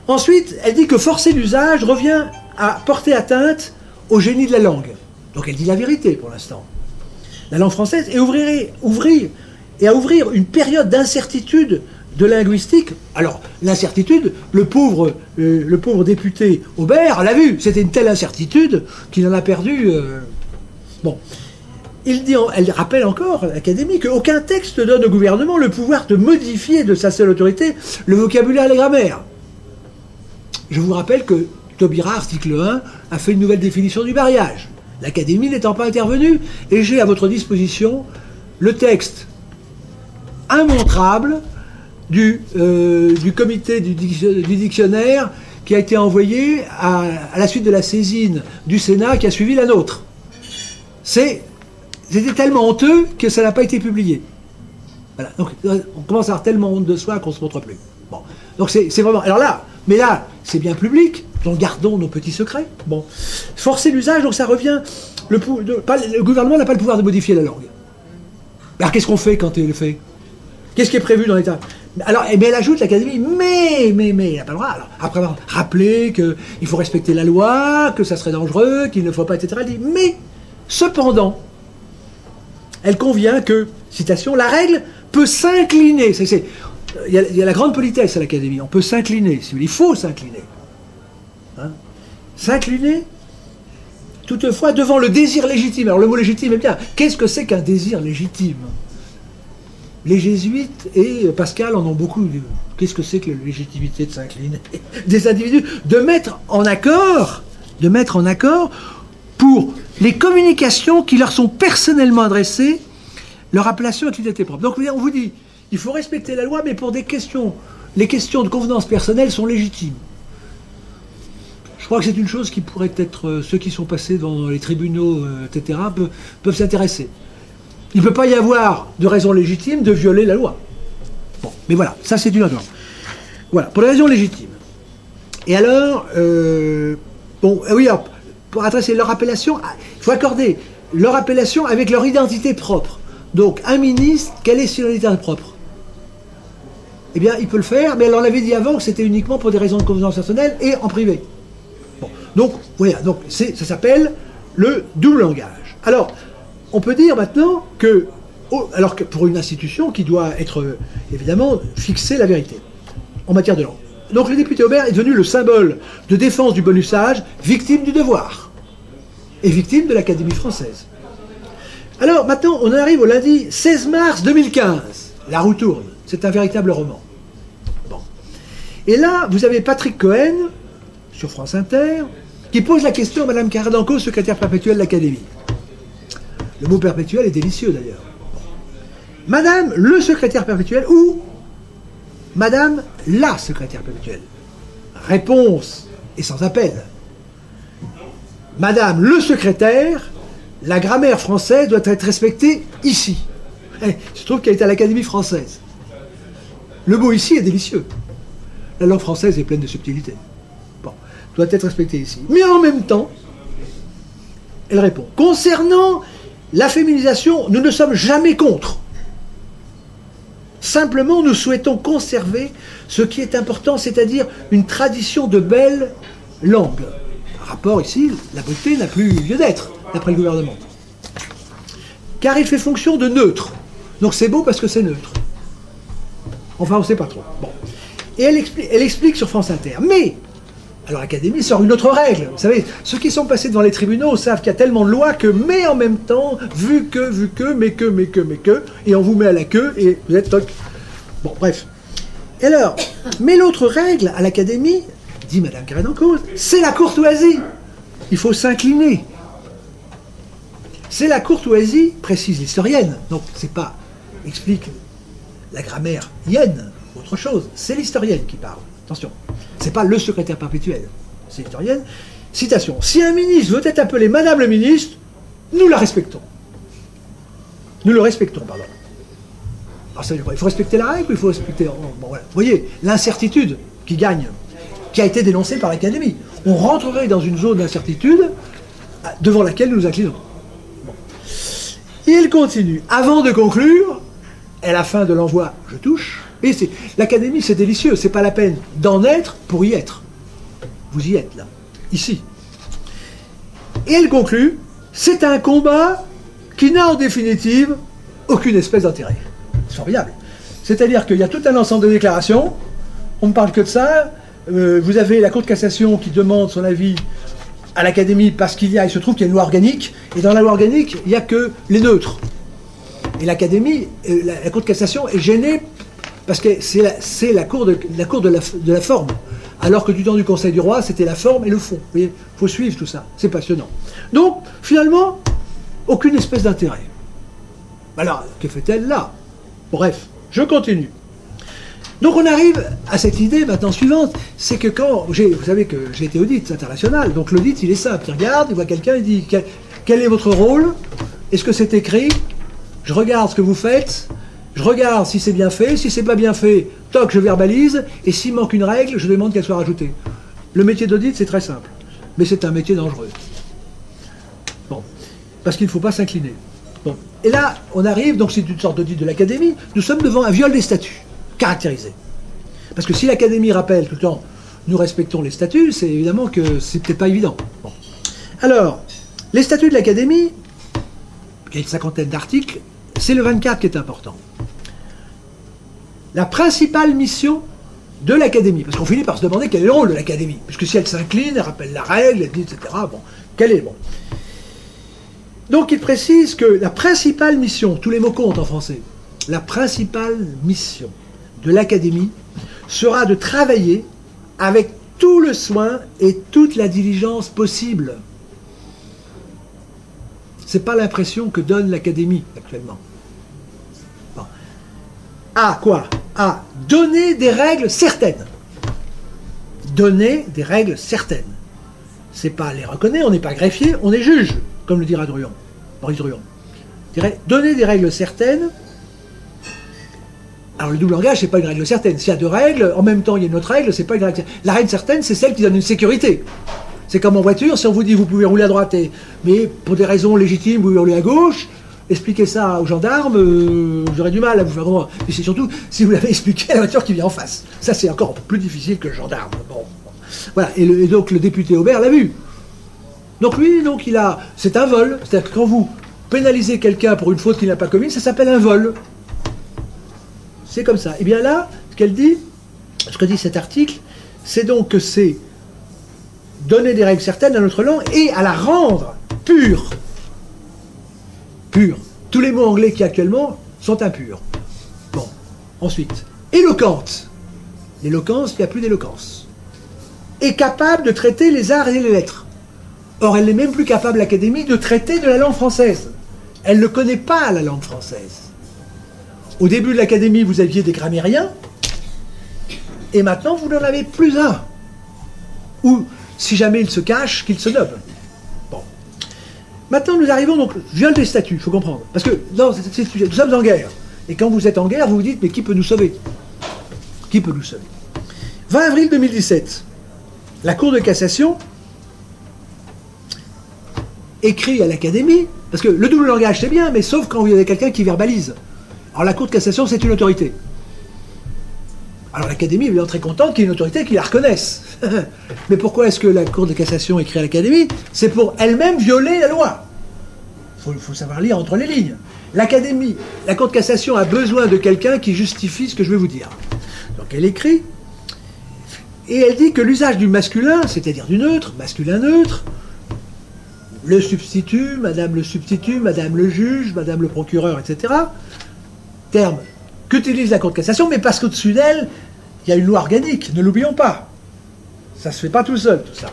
Ensuite, elle dit que forcer l'usage revient à porter atteinte au génie de la langue. Donc, elle dit la vérité, pour l'instant. La langue française, et à ouvrir une période d'incertitude de linguistique. Alors, l'incertitude, le pauvre député Aubert l'a vu, c'était une telle incertitude qu'il en a perdu... Bon. Elle rappelle encore à l'Académie qu'aucun texte ne donne au gouvernement le pouvoir de modifier de sa seule autorité le vocabulaire et la grammaire. Je vous rappelle que Taubira, article 1, a fait une nouvelle définition du mariage. L'Académie n'étant pas intervenue, et j'ai à votre disposition le texte immontrable du comité du dictionnaire qui a été envoyé à la suite de la saisine du Sénat qui a suivi la nôtre. C'était tellement honteux que ça n'a pas été publié. Voilà. Donc on commence à avoir tellement honte de soi qu'on ne se montre plus. Bon. Donc c'est vraiment... Alors là, mais là, c'est bien public, donc gardons nos petits secrets. Bon. Forcer l'usage, donc ça revient... Le gouvernement n'a pas le pouvoir de modifier la langue. Alors qu'est-ce qu'on fait quand il le fait? Qu'est-ce qui est prévu dans l'État? Alors, mais elle ajoute l'Académie, mais, il n'a pas le droit. Alors, après avoir rappelé qu'il faut respecter la loi, que ça serait dangereux, qu'il ne faut pas, etc., elle dit, mais, cependant, elle convient que, citation, la règle peut s'incliner. Il y a la grande politesse à l'Académie, on peut s'incliner, il faut s'incliner. Hein? S'incliner, toutefois, devant le désir légitime. Alors, le mot légitime est bien. Qu'est-ce que c'est qu'un désir légitime? Les jésuites et Pascal en ont beaucoup. Qu'est-ce que c'est que la légitimité de s'incliner des individus? De mettre en accord pour les communications qui leur sont personnellement adressées, leur appellation avec l'identité propre. Donc on vous dit, il faut respecter la loi, mais pour des questions, les questions de convenance personnelle sont légitimes. Je crois que c'est une chose qui pourrait être, ceux qui sont passés dans les tribunaux, etc., peuvent s'intéresser. Il ne peut pas y avoir de raison légitime de violer la loi. Bon, mais voilà, ça c'est une autre. Voilà, pour des raisons légitimes. Et alors, oui, alors, pour adresser leur appellation, il faut accorder leur appellation avec leur identité propre. Donc, un ministre, quelle est son identité propre? Eh bien, il peut le faire, mais alors on l'avait dit avant que c'était uniquement pour des raisons de convenance personnelle et en privé. Bon, donc, voilà, donc ça s'appelle le double langage. Alors, on peut dire maintenant que, alors que pour une institution qui doit être, évidemment, fixer la vérité en matière de langue. Donc le député Aubert est devenu le symbole de défense du bon usage, victime du devoir, et victime de l'Académie française. Alors maintenant, on arrive au lundi 16 mars 2015. La roue tourne. C'est un véritable roman. Bon. Et là, vous avez Patrick Cohen, sur France Inter, qui pose la question à Mme Caradanco, secrétaire perpétuelle de l'Académie. Le mot perpétuel est délicieux d'ailleurs. Madame le secrétaire perpétuel ou Madame la secrétaire perpétuelle. Réponse et sans appel. Madame le secrétaire, la grammaire française doit être respectée ici. Il se trouve qu'elle est à l'Académie française. Le mot ici est délicieux. La langue française est pleine de subtilités. Bon, doit être respectée ici. Mais en même temps, elle répond. Concernant la féminisation, nous ne sommes jamais contre. Simplement, nous souhaitons conserver ce qui est important, c'est-à-dire une tradition de belle langue. Rapport ici, la beauté n'a plus lieu d'être, d'après le gouvernement. Car il fait fonction de neutre. Donc c'est beau parce que c'est neutre. Enfin, on ne sait pas trop. Bon. Et elle explique sur France Inter. Mais, alors l'Académie sort une autre règle. Vous savez, ceux qui sont passés devant les tribunaux savent qu'il y a tellement de lois que, mais en même temps, vu que, mais que, et on vous met à la queue et vous êtes toc. Bon, bref. Et alors, mais l'autre règle à l'Académie, dit Mme Caradanco, c'est la courtoisie. Il faut s'incliner. C'est la courtoisie, précise l'historienne. Donc, c'est pas, explique la grammaire ienne, autre chose. C'est l'historienne qui parle. Attention. C'est pas le secrétaire perpétuel. C'est l'historienne. Citation. Si un ministre veut être appelé Madame le ministre, nous la respectons. Nous le respectons, pardon. Alors, ça veut dire quoi? Il faut respecter la règle ou il faut respecter... Bon, voilà. Vous voyez, l'incertitude qui gagne, qui a été dénoncée par l'Académie. On rentrerait dans une zone d'incertitude devant laquelle nous nous inclinons. Bon. Et elle continue. Avant de conclure, à la fin de l'envoi, je touche. Et l'Académie, c'est délicieux. C'est pas la peine d'en être pour y être. Vous y êtes, là. Ici. Et elle conclut. C'est un combat qui n'a en définitive aucune espèce d'intérêt. C'est formidable. C'est-à-dire qu'il y a tout un ensemble de déclarations. On ne parle que de ça. Vous avez la Cour de cassation qui demande son avis à l'Académie parce il se trouve qu'il y a une loi organique. Et dans la loi organique, il n'y a que les neutres. Et l'Académie, la Cour de cassation est gênée parce que c'est la cour de la forme. Alors que du temps du Conseil du Roi, c'était la forme et le fond. Vous voyez, il faut suivre tout ça. C'est passionnant. Donc, finalement, aucune espèce d'intérêt. Alors, que fait-elle là? Bref, je continue. Donc on arrive à cette idée maintenant suivante, c'est que quand, vous savez que j'ai été audit international, donc l'audit il est simple, il regarde, il voit quelqu'un, il dit quel est votre rôle? Est-ce que c'est écrit? Je regarde ce que vous faites, je regarde si c'est bien fait, si c'est pas bien fait, toc, je verbalise, et s'il manque une règle, je demande qu'elle soit rajoutée. Le métier d'audit c'est très simple, mais c'est un métier dangereux. Bon, parce qu'il ne faut pas s'incliner. Bon. Et là, on arrive, donc c'est une sorte d'audit de l'Académie, nous sommes devant un viol des statuts. Caractérisé. Parce que si l'Académie rappelle tout le temps nous respectons les statuts, c'est évidemment que c'est peut-être pas évident. Bon. Alors, les statuts de l'Académie, il y a une cinquantaine d'articles, c'est le 24 qui est important. La principale mission de l'Académie, parce qu'on finit par se demander quel est le rôle de l'Académie, puisque si elle s'incline, elle rappelle la règle, elle dit, etc. Bon, quel est le bon? Donc il précise que la principale mission, tous les mots comptent en français, la principale mission de l'Académie sera de travailler avec tout le soin et toute la diligence possible. C'est pas l'impression que donne l'Académie actuellement. Bon. À quoi? À donner des règles certaines. Donner des règles certaines. C'est pas les reconnaître, on n'est pas greffier, on est juge, comme le dira Druon, Maurice Druon. donner des règles certaines. Alors le double langage, c'est pas une règle certaine. S'il y a deux règles, en même temps il y a une autre règle, c'est pas une règle certaine. La règle certaine, c'est celle qui donne une sécurité. C'est comme en voiture, si on vous dit vous pouvez rouler à droite, mais pour des raisons légitimes, vous pouvez rouler à gauche, expliquez ça aux gendarmes, j'aurais du mal à vous faire comprendre. Et c'est surtout si vous l'avez expliqué à la voiture qui vient en face. Ça c'est encore plus difficile que le gendarme. Bon. Voilà, et donc le député Aubert l'a vu. Donc lui, c'est un vol. C'est-à-dire que quand vous pénalisez quelqu'un pour une faute qu'il n'a pas commise, ça s'appelle un vol. C'est comme ça. Et bien là, ce que dit cet article, c'est donc que c'est donner des règles certaines à notre langue et à la rendre pure. Pure. Tous les mots anglais qui actuellement sont impurs. Bon. Ensuite, éloquente. L'éloquence, il n'y a plus d'éloquence. Est capable de traiter les arts et les lettres. Or, elle n'est même plus capable, l'Académie, de traiter de la langue française. Elle ne connaît pas la langue française. Au début de l'Académie, vous aviez des grammairiens, et maintenant, vous n'en avez plus un. Ou, si jamais il se cache, qu'il se nomme. Bon. Maintenant, nous arrivons donc, viol des statuts, il faut comprendre. Parce que, nous sommes en guerre. Et quand vous êtes en guerre, vous vous dites, mais qui peut nous sauver? Qui peut nous sauver? 20 avril 2017, la Cour de cassation écrit à l'Académie, parce que le double langage c'est bien, mais sauf quand vous avez quelqu'un qui verbalise. Alors la Cour de cassation c'est une autorité. Alors l'Académie est bien très contente qu'il y ait une autorité qui la reconnaisse. Mais pourquoi est-ce que la Cour de cassation écrit à l'Académie? C'est pour elle-même violer la loi. Il faut savoir lire entre les lignes. L'Académie, la Cour de cassation a besoin de quelqu'un qui justifie ce que je vais vous dire. Donc elle écrit, et elle dit que l'usage du masculin, c'est-à-dire du neutre, masculin neutre, le substitut, madame le juge, madame le procureur, etc. Terme qu'utilise la Cour de cassation, mais parce qu'au-dessus d'elle, il y a une loi organique, ne l'oublions pas. Ça ne se fait pas tout seul, tout ça.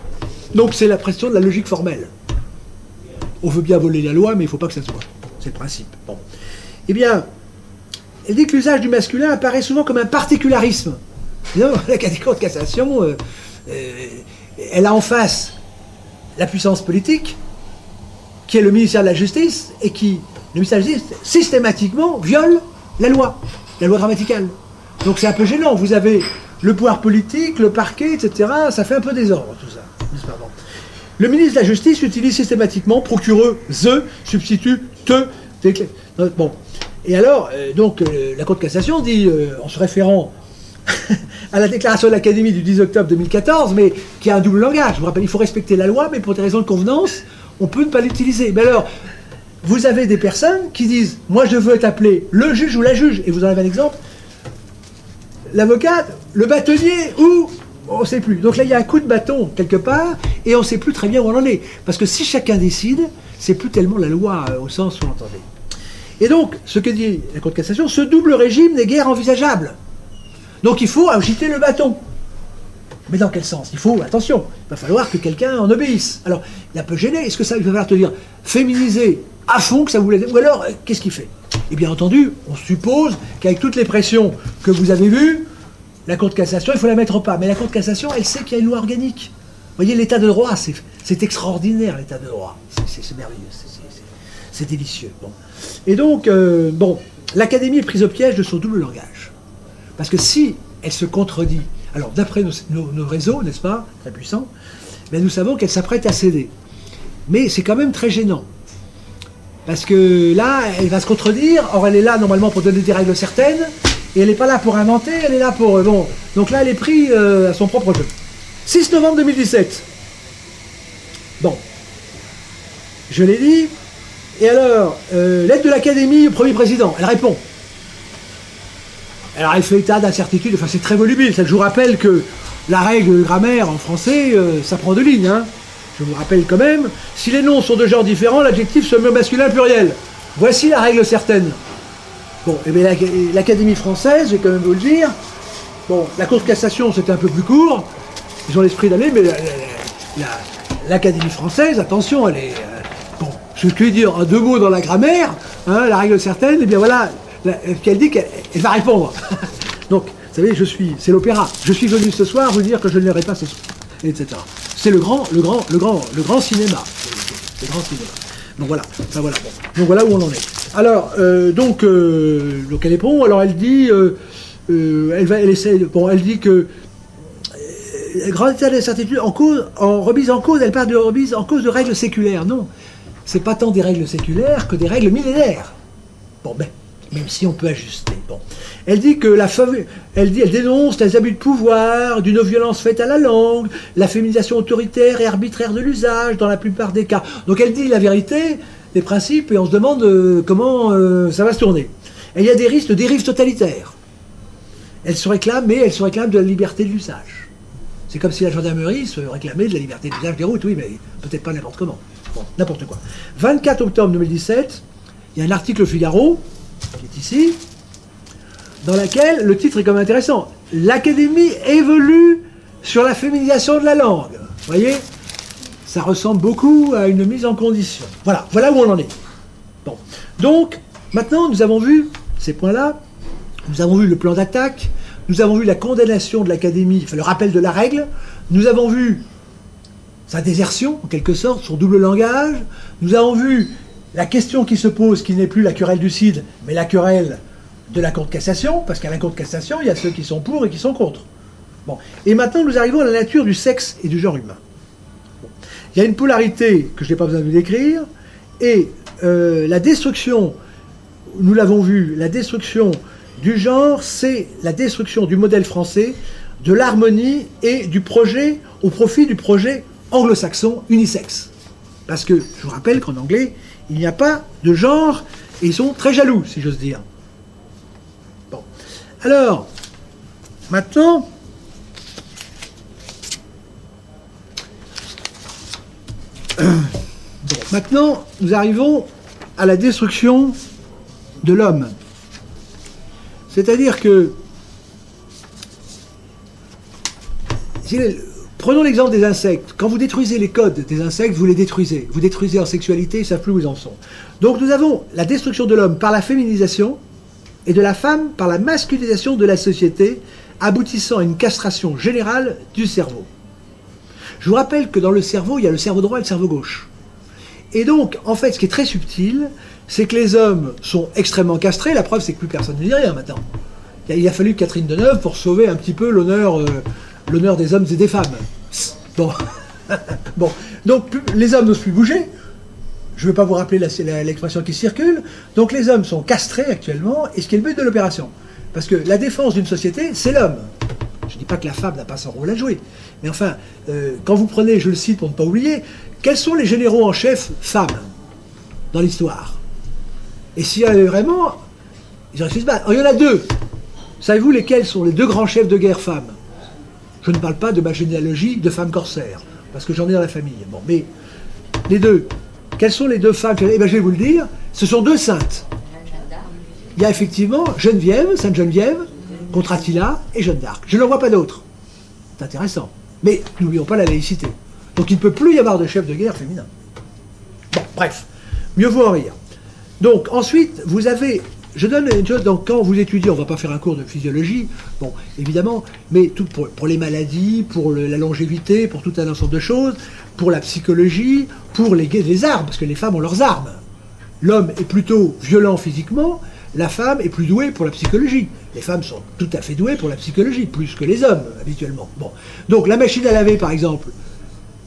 Donc c'est la pression de la logique formelle. On veut bien voler la loi, mais il ne faut pas que ça se voit. C'est le principe. Bon. Eh bien, elle dit que l'usage du masculin apparaît souvent comme un particularisme. La Cour de cassation, elle a en face la puissance politique, qui est le ministère de la Justice, et qui, le ministère de la Justice, systématiquement viole la loi grammaticale. Donc c'est un peu gênant. Vous avez le pouvoir politique, le parquet, etc. Ça fait un peu désordre, tout ça. Le ministre de la Justice utilise systématiquement procureuse, substitut, te. Bon. Et alors, la Cour de cassation dit, en se référant à la déclaration de l'Académie du 10 octobre 2014, mais qui a un double langage. Je vous rappelle, il faut respecter la loi, mais pour des raisons de convenance, on peut ne pas l'utiliser. Mais alors, vous avez des personnes qui disent « Moi, je veux être appelé le juge ou la juge ». Et vous en avez un exemple. L'avocat, le bâtonnier ou... On ne sait plus. Donc là, il y a un coup de bâton quelque part, et on ne sait plus très bien où on en est. Parce que si chacun décide, c'est plus tellement la loi au sens où on l'entendait. Et donc, ce que dit la Cour de cassation, ce double régime n'est guère envisageable. Donc il faut agiter le bâton. Mais dans quel sens? Il faut, attention, il va falloir que quelqu'un en obéisse. Alors, il est un peu gêné. Est-ce que ça va falloir te dire féminiser à fond que ça voulait... Ou alors, qu'est-ce qu'il fait? Et bien entendu, on suppose qu'avec toutes les pressions que vous avez vues, la Cour de cassation, il faut la mettre au pas. Mais la Cour de cassation, elle sait qu'il y a une loi organique. Vous voyez, l'état de droit, c'est extraordinaire, l'état de droit. C'est merveilleux, c'est délicieux. Bon. Et donc, l'Académie est prise au piège de son double langage. Parce que si elle se contredit, alors d'après nos réseaux, n'est-ce pas, très puissants, nous savons qu'elle s'apprête à céder. Mais c'est quand même très gênant. Parce que là, elle va se contredire, or elle est là normalement pour donner des règles certaines, et elle n'est pas là pour inventer, elle est là pour... bon, donc là, elle est prise à son propre jeu. 6 novembre 2017. Bon. Je l'ai dit. Et alors, lettre de l'Académie au Premier Président. Elle répond. Alors, elle fait état d'incertitude. Enfin, c'est très volubile. Ça, je vous rappelle que la règle de grammaire en français, ça prend 2 lignes. Hein. Je vous rappelle quand même. Si les noms sont de genres différents, l'adjectif se met au masculin pluriel. Voici la règle certaine. Bon, et bien l'Académie française, je vais quand même vous le dire. Bon, la Cour de cassation, c'était un peu plus court. Ils ont l'esprit d'aller, mais l'Académie française, attention, elle est... bon, je vais te dire en 2 mots dans la grammaire, hein, la règle certaine, et bien voilà, qu'elle dit qu'elle va répondre. Donc, vous savez, c'est l'opéra. Je suis venu ce soir vous dire que je ne l'aurai pas ce soir, etc. C'est le grand cinéma. Le grand cinéma. Donc voilà, enfin, voilà. Bon. Donc voilà où on en est. Alors, donc elle répond, alors elle dit, elle dit que grand état d'incertitude en remise en cause, elle parle de remise en cause de règles séculaires. Non, c'est pas tant des règles séculaires que des règles millénaires. Bon, ben, même si on peut ajuster. Bon. Elle dit que elle dénonce les abus de pouvoir, d'une violence faite à la langue, la féminisation autoritaire et arbitraire de l'usage dans la plupart des cas. Donc elle dit la vérité, les principes, et on se demande comment ça va se tourner. Et il y a des risques de dérive totalitaire. Elle se réclame de la liberté de l'usage. C'est comme si la gendarmerie se réclamait de la liberté d'usage des routes, oui, mais peut-être pas n'importe comment. Bon, n'importe quoi. 24 octobre 2017, il y a un article au Figaro, qui est ici, dans lequel le titre est quand même intéressant. L'Académie évolue sur la féminisation de la langue. Vous voyez, ça ressemble beaucoup à une mise en condition. Voilà, voilà où on en est. Bon. Donc, maintenant, nous avons vu ces points-là, nous avons vu le plan d'attaque, nous avons vu la condamnation de l'Académie, enfin le rappel de la règle, nous avons vu sa désertion, en quelque sorte, son double langage, nous avons vu la question qui se pose, qui n'est plus la querelle du CID, mais la querelle de la Cour de cassation, parce qu'à la Cour de cassation, il y a ceux qui sont pour et qui sont contre. Bon. Et maintenant, nous arrivons à la nature du sexe et du genre humain. Bon. Il y a une polarité que je n'ai pas besoin de vous décrire, et la destruction, nous l'avons vu, la destruction du genre, c'est la destruction du modèle français, de l'harmonie et du projet au profit du projet anglo-saxon unisexe. Parce que, je vous rappelle qu'en anglais, il n'y a pas de genre, et ils sont très jaloux, si j'ose dire. Bon. Alors, maintenant, nous arrivons à la destruction de l'homme. C'est-à-dire que, prenons l'exemple des insectes. Quand vous détruisez les codes des insectes, vous les détruisez. Vous détruisez en sexualité, ils ne savent plus où ils en sont. Donc nous avons la destruction de l'homme par la féminisation et de la femme par la masculinisation de la société, aboutissant à une castration générale du cerveau. Je vous rappelle que dans le cerveau, il y a le cerveau droit et le cerveau gauche. Et donc, en fait, ce qui est très subtil, c'est que les hommes sont extrêmement castrés. La preuve, c'est que plus personne ne dit rien maintenant. Il a fallu Catherine Deneuve pour sauver un petit peu l'honneur des hommes et des femmes. Bon. Bon. Donc, les hommes n'osent plus bouger. Je ne vais pas vous rappeler l'expression qui circule. Donc, les hommes sont castrés actuellement, et ce qui est le but de l'opération. Parce que la défense d'une société, c'est l'homme. Je ne dis pas que la femme n'a pas son rôle à jouer. Mais enfin, quand vous prenez, je le cite pour ne pas oublier, quels sont les généraux en chef femmes dans l'histoire? Et s'il y avait vraiment, ils auraient fait se battre. Alors, il y en a deux. Savez-vous lesquels sont les deux grands chefs de guerre femmes? Je ne parle pas de ma généalogie de femmes corsaires, parce que j'en ai dans la famille. Bon, mais les deux. Quelles sont les deux femmes? Eh bien, je vais vous le dire. Ce sont deux saintes. Il y a effectivement Geneviève, Sainte Geneviève, contre Attila et Jeanne d'Arc. Je n'en vois pas d'autres. C'est intéressant. Mais n'oublions pas la laïcité. Donc il ne peut plus y avoir de chef de guerre féminin. Bon, bref. Mieux vaut en rire. Donc ensuite, vous avez... Je donne une chose, donc quand vous étudiez, on ne va pas faire un cours de physiologie, bon, évidemment, mais tout pour les maladies, pour la longévité, pour tout un ensemble de choses, pour la psychologie, pour les armes, parce que les femmes ont leurs armes. L'homme est plutôt violent physiquement, la femme est plus douée pour la psychologie. Les femmes sont tout à fait douées pour la psychologie, plus que les hommes, habituellement. Bon. Donc la machine à laver, par exemple,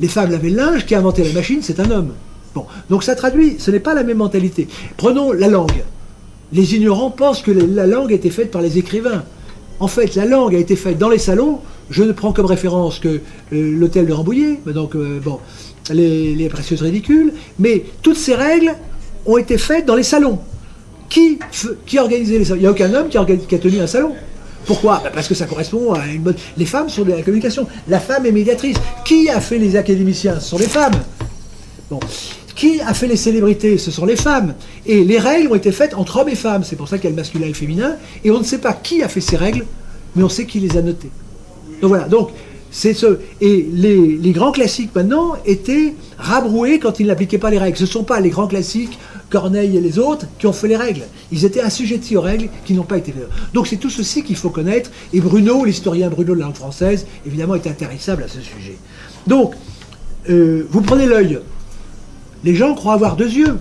les femmes lavaient le linge, qui a inventé la machine, c'est un homme. Bon. Donc ça traduit, ce n'est pas la même mentalité. Prenons la langue. Les ignorants pensent que la langue a été faite par les écrivains. En fait, la langue a été faite dans les salons. Je ne prends comme référence que l'hôtel de Rambouillet, donc bon, les précieuses ridicules, mais toutes ces règles ont été faites dans les salons. Qui a organisé les salons? Il n'y a aucun homme qui a tenu un salon. Pourquoi? Parce que ça correspond à une bonne... Les femmes sont de la communication. La femme est médiatrice. Qui a fait les académiciens? Ce sont les femmes. Bon. Qui a fait les célébrités? Ce sont les femmes. Et les règles ont été faites entre hommes et femmes. C'est pour ça qu'il y a le masculin et le féminin. Et on ne sait pas qui a fait ces règles, mais on sait qui les a notées. Donc voilà. Donc, c'est ce... Et les grands classiques, maintenant, étaient rabroués quand ils n'appliquaient pas les règles. Ce ne sont pas les grands classiques, Corneille et les autres, qui ont fait les règles. Ils étaient assujettis aux règles qui n'ont pas été faites. Donc c'est tout ceci qu'il faut connaître. Et Bruno, l'historien Bruno de la langue française, évidemment, est intéressable à ce sujet. Donc, vous prenez l'œil. Les gens croient avoir 2 yeux.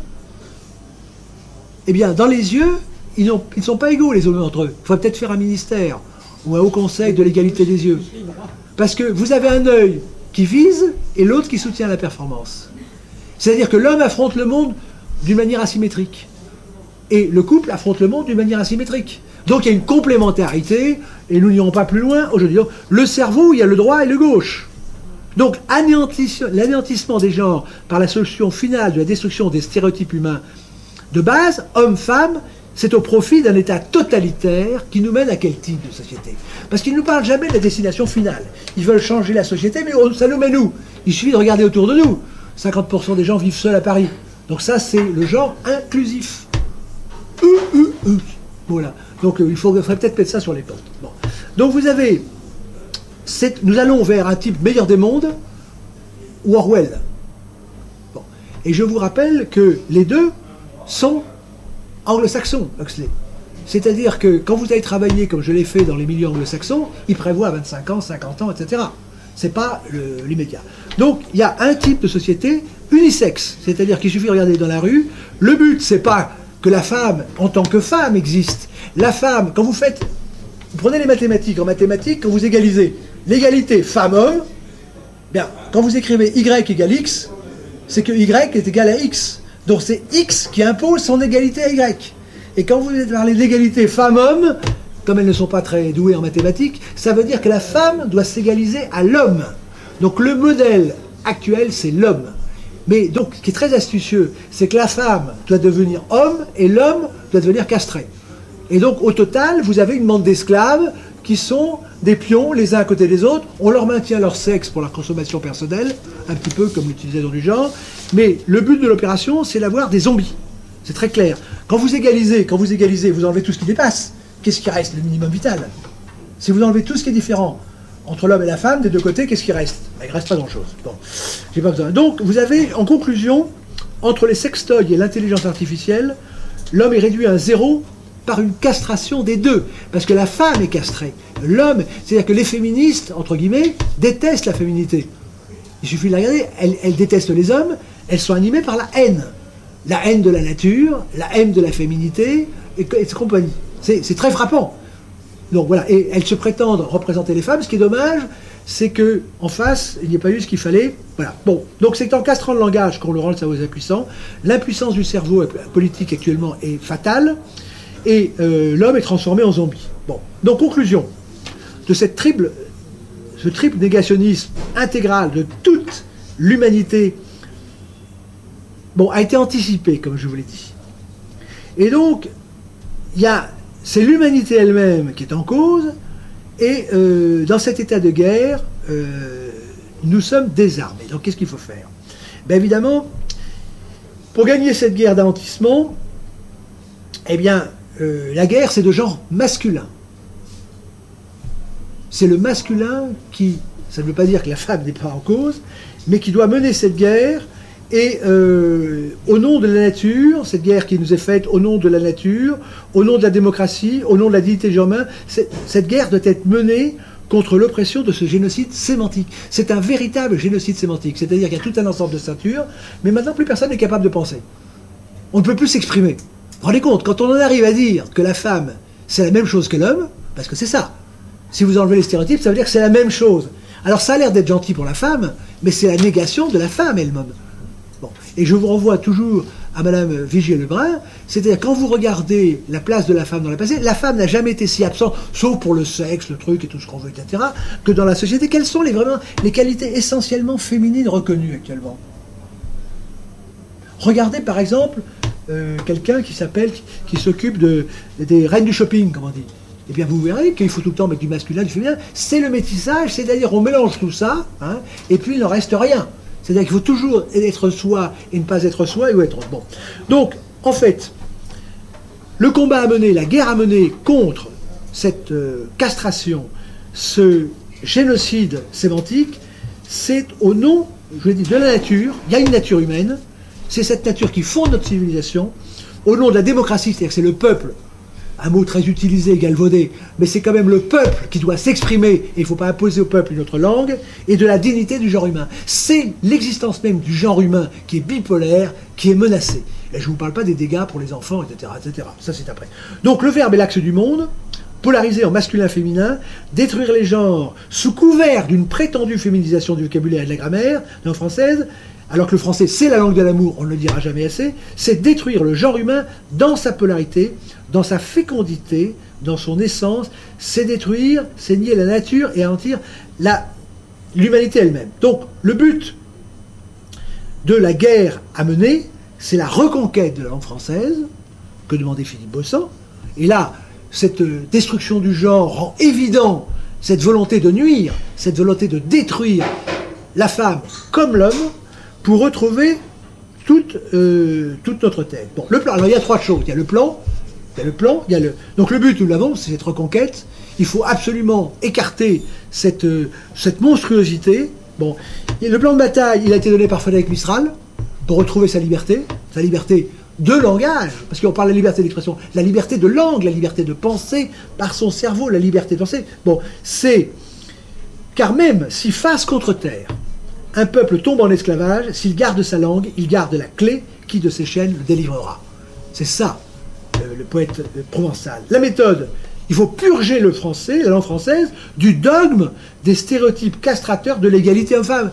Eh bien, dans les yeux, ils ne sont pas égaux les hommes entre eux. Il faudrait peut-être faire un ministère ou un haut conseil de l'égalité des yeux. Parce que vous avez un œil qui vise et l'autre qui soutient la performance. C'est-à-dire que l'homme affronte le monde d'une manière asymétrique. Et le couple affronte le monde d'une manière asymétrique. Donc il y a une complémentarité, et nous n'irons pas plus loin aujourd'hui. Donc, le cerveau, il y a le droit et le gauche. Donc l'anéantissement des genres par la solution finale de la destruction des stéréotypes humains de base, homme-femme, c'est au profit d'un État totalitaire qui nous mène à quel type de société? Parce qu'ils ne nous parlent jamais de la destination finale. Ils veulent changer la société, mais ça nous mène où? Il suffit de regarder autour de nous. 50% des gens vivent seuls à Paris. Donc ça, c'est le genre inclusif. Voilà. Donc il faudrait peut-être mettre ça sur les portes. Bon. Donc vous avez... nous allons vers un type meilleur des mondes ou Orwell. Bon. Et je vous rappelle que les deux sont anglo-saxons, Huxley. C'est-à-dire que quand vous allez travailler, comme je l'ai fait dans les milieux anglo-saxons, ils prévoient 25 ans, 50 ans, etc. C'est pas l'immédiat. Donc, il y a un type de société unisexe. C'est-à-dire qu'il suffit de regarder dans la rue. Le but, c'est pas que la femme, en tant que femme, existe. La femme, quand vous prenez les mathématiques. En mathématiques, quand vous égalisez l'égalité femme-homme, bien, quand vous écrivez Y égale X, c'est que Y est égal à X. Donc c'est X qui impose son égalité à Y. Et quand vous parlez d'égalité femmes-hommes, comme elles ne sont pas très douées en mathématiques, ça veut dire que la femme doit s'égaliser à l'homme. Donc le modèle actuel, c'est l'homme. Mais donc, ce qui est très astucieux, c'est que la femme doit devenir homme et l'homme doit devenir castré. Et donc, au total, vous avez une bande d'esclaves qui sont des pions les uns à côté des autres. On leur maintient leur sexe pour la consommation personnelle, un petit peu comme l'utilisation du genre. Mais le but de l'opération, c'est d'avoir des zombies. C'est très clair. Quand vous égalisez, vous enlevez tout ce qui dépasse. Qu'est-ce qui reste? Le minimum vital. Si vous enlevez tout ce qui est différent entre l'homme et la femme, des deux côtés, qu'est-ce qui reste? Il ne reste pas grand-chose. Bon, j'ai pas besoin. Donc, vous avez, en conclusion, entre les sextoys et l'intelligence artificielle, l'homme est réduit à 0 par une castration des deux. Parce que la femme est castrée. L'homme, c'est-à-dire que les féministes, entre guillemets, détestent la féminité. Il suffit de la regarder. Elles détestent les hommes. Elles sont animées par la haine. La haine de la nature, la haine de la féminité, et compagnie. C'est très frappant. Donc voilà, et elles se prétendent représenter les femmes. Ce qui est dommage, c'est que en face, il n'y a pas eu ce qu'il fallait. Voilà. Bon, donc c'est en castrant le langage qu'on le rend le cerveau impuissant. L'impuissance du cerveau politique actuellement est fatale, et l'homme est transformé en zombie. Bon, donc conclusion de ce triple négationnisme intégral de toute l'humanité, bon, a été anticipé, comme je vous l'ai dit. Et donc, c'est l'humanité elle-même qui est en cause, et dans cet état de guerre, nous sommes désarmés. Donc qu'est-ce qu'il faut faire? Bien évidemment, pour gagner cette guerre d'amantissement, eh bien, la guerre, c'est de genre masculin. C'est le masculin qui, ça ne veut pas dire que la femme n'est pas en cause, mais qui doit mener cette guerre. Et au nom de la nature, cette guerre qui nous est faite au nom de la nature, au nom de la démocratie, au nom de la dignité du genre humain, cette guerre doit être menée contre l'oppression de ce génocide sémantique. C'est un véritable génocide sémantique, c'est-à-dire qu'il y a tout un ensemble de ceintures, mais maintenant plus personne n'est capable de penser. On ne peut plus s'exprimer. Vous vous rendez compte, quand on en arrive à dire que la femme, c'est la même chose que l'homme, parce que c'est ça. Si vous enlevez les stéréotypes, ça veut dire que c'est la même chose. Alors ça a l'air d'être gentil pour la femme, mais c'est la négation de la femme elle-même. Bon. Et je vous renvoie toujours à Madame Vigier-Lebrun, c'est-à-dire quand vous regardez la place de la femme dans le passé, la femme n'a jamais été si absente, sauf pour le sexe, le truc et tout ce qu'on veut, etc., que dans la société. Quelles sont vraiment les qualités essentiellement féminines reconnues actuellement? Regardez par exemple quelqu'un qui s'occupe des reines du shopping, comme on dit. Eh bien vous verrez qu'il faut tout le temps mettre du masculin, du féminin. C'est le métissage, c'est-à-dire on mélange tout ça, hein, et puis il n'en reste rien. C'est-à-dire qu'il faut toujours être soi et ne pas être soi, ou être autre. Bon. Donc, en fait, le combat à mener, la guerre à mener contre cette castration, ce génocide sémantique, c'est au nom, je l'ai dit, de la nature. Il y a une nature humaine, c'est cette nature qui fonde notre civilisation, au nom de la démocratie, c'est-à-dire que c'est le peuple, un mot très utilisé, galvaudé, mais c'est quand même le peuple qui doit s'exprimer, et il ne faut pas imposer au peuple une autre langue, et de la dignité du genre humain. C'est l'existence même du genre humain qui est bipolaire, qui est menacée. Et je ne vous parle pas des dégâts pour les enfants, etc. etc. Ça, c'est après. Donc le verbe est l'axe du monde, polarisé en masculin-féminin, détruire les genres sous couvert d'une prétendue féminisation du vocabulaire et de la grammaire de langue française, alors que le français c'est la langue de l'amour, on ne le dira jamais assez, c'est détruire le genre humain dans sa polarité, dans sa fécondité, dans son essence, c'est détruire, c'est nier la nature et anéantir l'humanité elle-même. Donc le but de la guerre à mener, c'est la reconquête de la langue française, que demandait Philippe Beaussan, et là, cette destruction du genre rend évident cette volonté de nuire, cette volonté de détruire la femme comme l'homme pour retrouver toute notre tête. Bon, le plan, alors il y a trois choses. Il y a le plan, donc le but, nous l'avons, c'est cette reconquête. Il faut absolument écarter cette monstruosité. Bon, et le plan de bataille, il a été donné par Frédéric Mistral pour retrouver sa liberté de langage, parce qu'on parle de la liberté d'expression, la liberté de langue, la liberté de penser par son cerveau, la liberté de penser. Bon, c'est... Car même si face contre terre, un peuple tombe en esclavage, s'il garde sa langue, il garde la clé qui de ses chaînes le délivrera. C'est ça, le poète provençal. La méthode, il faut purger le français, la langue française, du dogme des stéréotypes castrateurs de l'égalité homme-femme.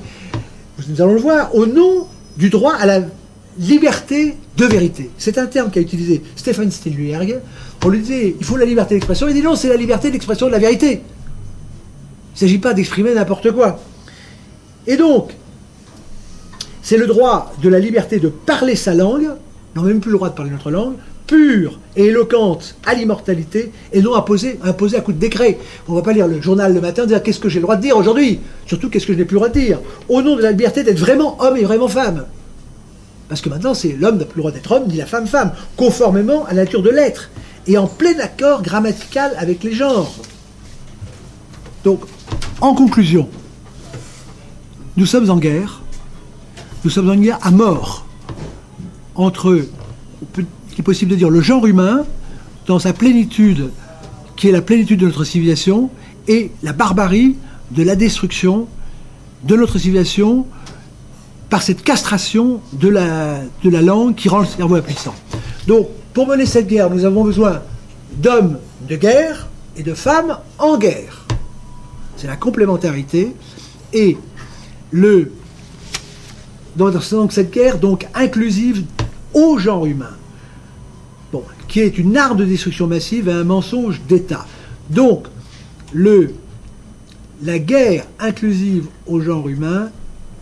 Nous allons le voir, au nom du droit à la liberté de vérité. C'est un terme qu'a utilisé Stéphane Stilberg. On lui disait, il faut la liberté d'expression. Il dit non, c'est la liberté d'expression de la vérité. Il ne s'agit pas d'exprimer n'importe quoi. Et donc, c'est le droit de la liberté de parler sa langue, on n'a même plus le droit de parler notre langue, pure et éloquente à l'immortalité, et non imposée à coup de décret. On ne va pas lire le journal le matin et dire qu'est-ce que j'ai le droit de dire aujourd'hui, surtout qu'est-ce que je n'ai plus le droit de dire, au nom de la liberté d'être vraiment homme et vraiment femme. Parce que maintenant, c'est l'homme n'a plus le droit d'être homme, ni la femme femme, conformément à la nature de l'être, et en plein accord grammatical avec les genres. Donc, en conclusion, nous sommes en guerre à mort, entre, il est possible de dire, le genre humain, dans sa plénitude, qui est la plénitude de notre civilisation, et la barbarie de la destruction de notre civilisation, par cette castration de la langue qui rend le cerveau impuissant. Donc, pour mener cette guerre, nous avons besoin d'hommes de guerre et de femmes en guerre. C'est la complémentarité. Et donc cette guerre donc inclusive au genre humain, bon, qui est une arme de destruction massive et un mensonge d'État. Donc, la guerre inclusive au genre humain,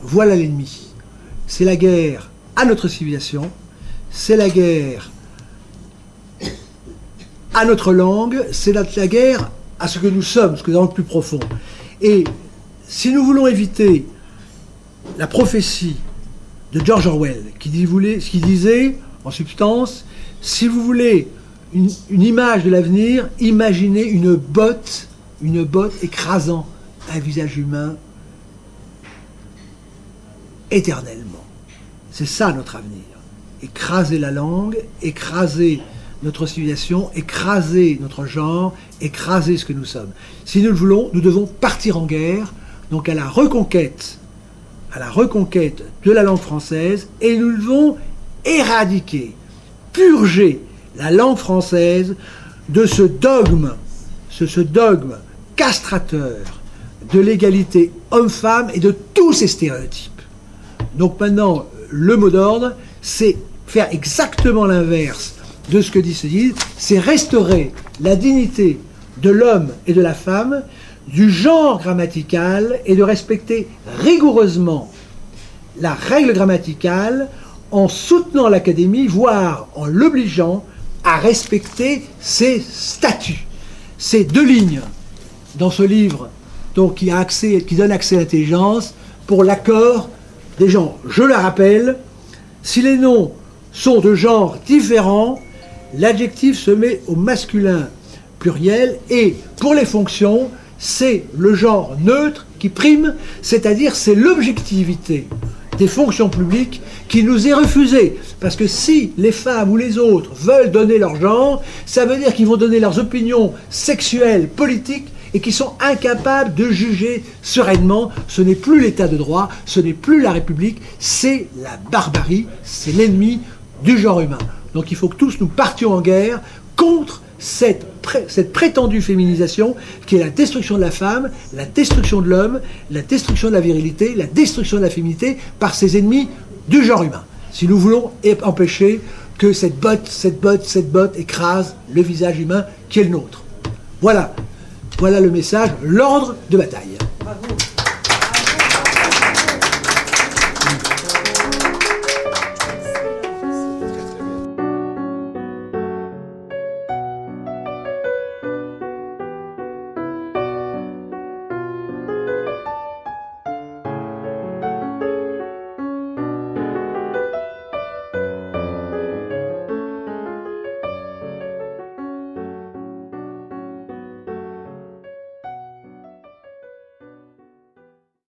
voilà l'ennemi. C'est la guerre à notre civilisation, c'est la guerre à notre langue, c'est la guerre à ce que nous sommes, ce que nous avons le plus profond. Et si nous voulons éviter la prophétie de George Orwell, qui disait, en substance, si vous voulez une image de l'avenir, imaginez une botte écrasant un visage humain éternellement. C'est ça notre avenir. Écraser la langue, écraser notre civilisation, écraser notre genre, écraser ce que nous sommes. Si nous le voulons, nous devons partir en guerre, donc à la reconquête de la langue française, et nous devons éradiquer, purger la langue française de ce dogme castrateur de l'égalité homme-femme et de tous ces stéréotypes. Donc maintenant, le mot d'ordre, c'est faire exactement l'inverse de ce que dit ce livre, c'est restaurer la dignité de l'homme et de la femme, du genre grammatical, et de respecter rigoureusement la règle grammaticale en soutenant l'Académie, voire en l'obligeant à respecter ses statuts. Ces deux lignes dans ce livre donc, qui donne accès à l'intelligence pour l'accord des genres. Je le rappelle, si les noms sont de genres différents, l'adjectif se met au masculin pluriel, et pour les fonctions, c'est le genre neutre qui prime, c'est-à-dire c'est l'objectivité des fonctions publiques qui nous est refusée. Parce que si les femmes ou les autres veulent donner leur genre, ça veut dire qu'ils vont donner leurs opinions sexuelles, politiques, et qui sont incapables de juger sereinement. Ce n'est plus l'état de droit, ce n'est plus la République, c'est la barbarie, c'est l'ennemi du genre humain. Donc il faut que tous nous partions en guerre contre cette prétendue féminisation qui est la destruction de la femme, la destruction de l'homme, la destruction de la virilité, la destruction de la féminité par ces ennemis du genre humain. Si nous voulons empêcher que cette botte écrase le visage humain qui est le nôtre. Voilà le message, l'ordre de bataille.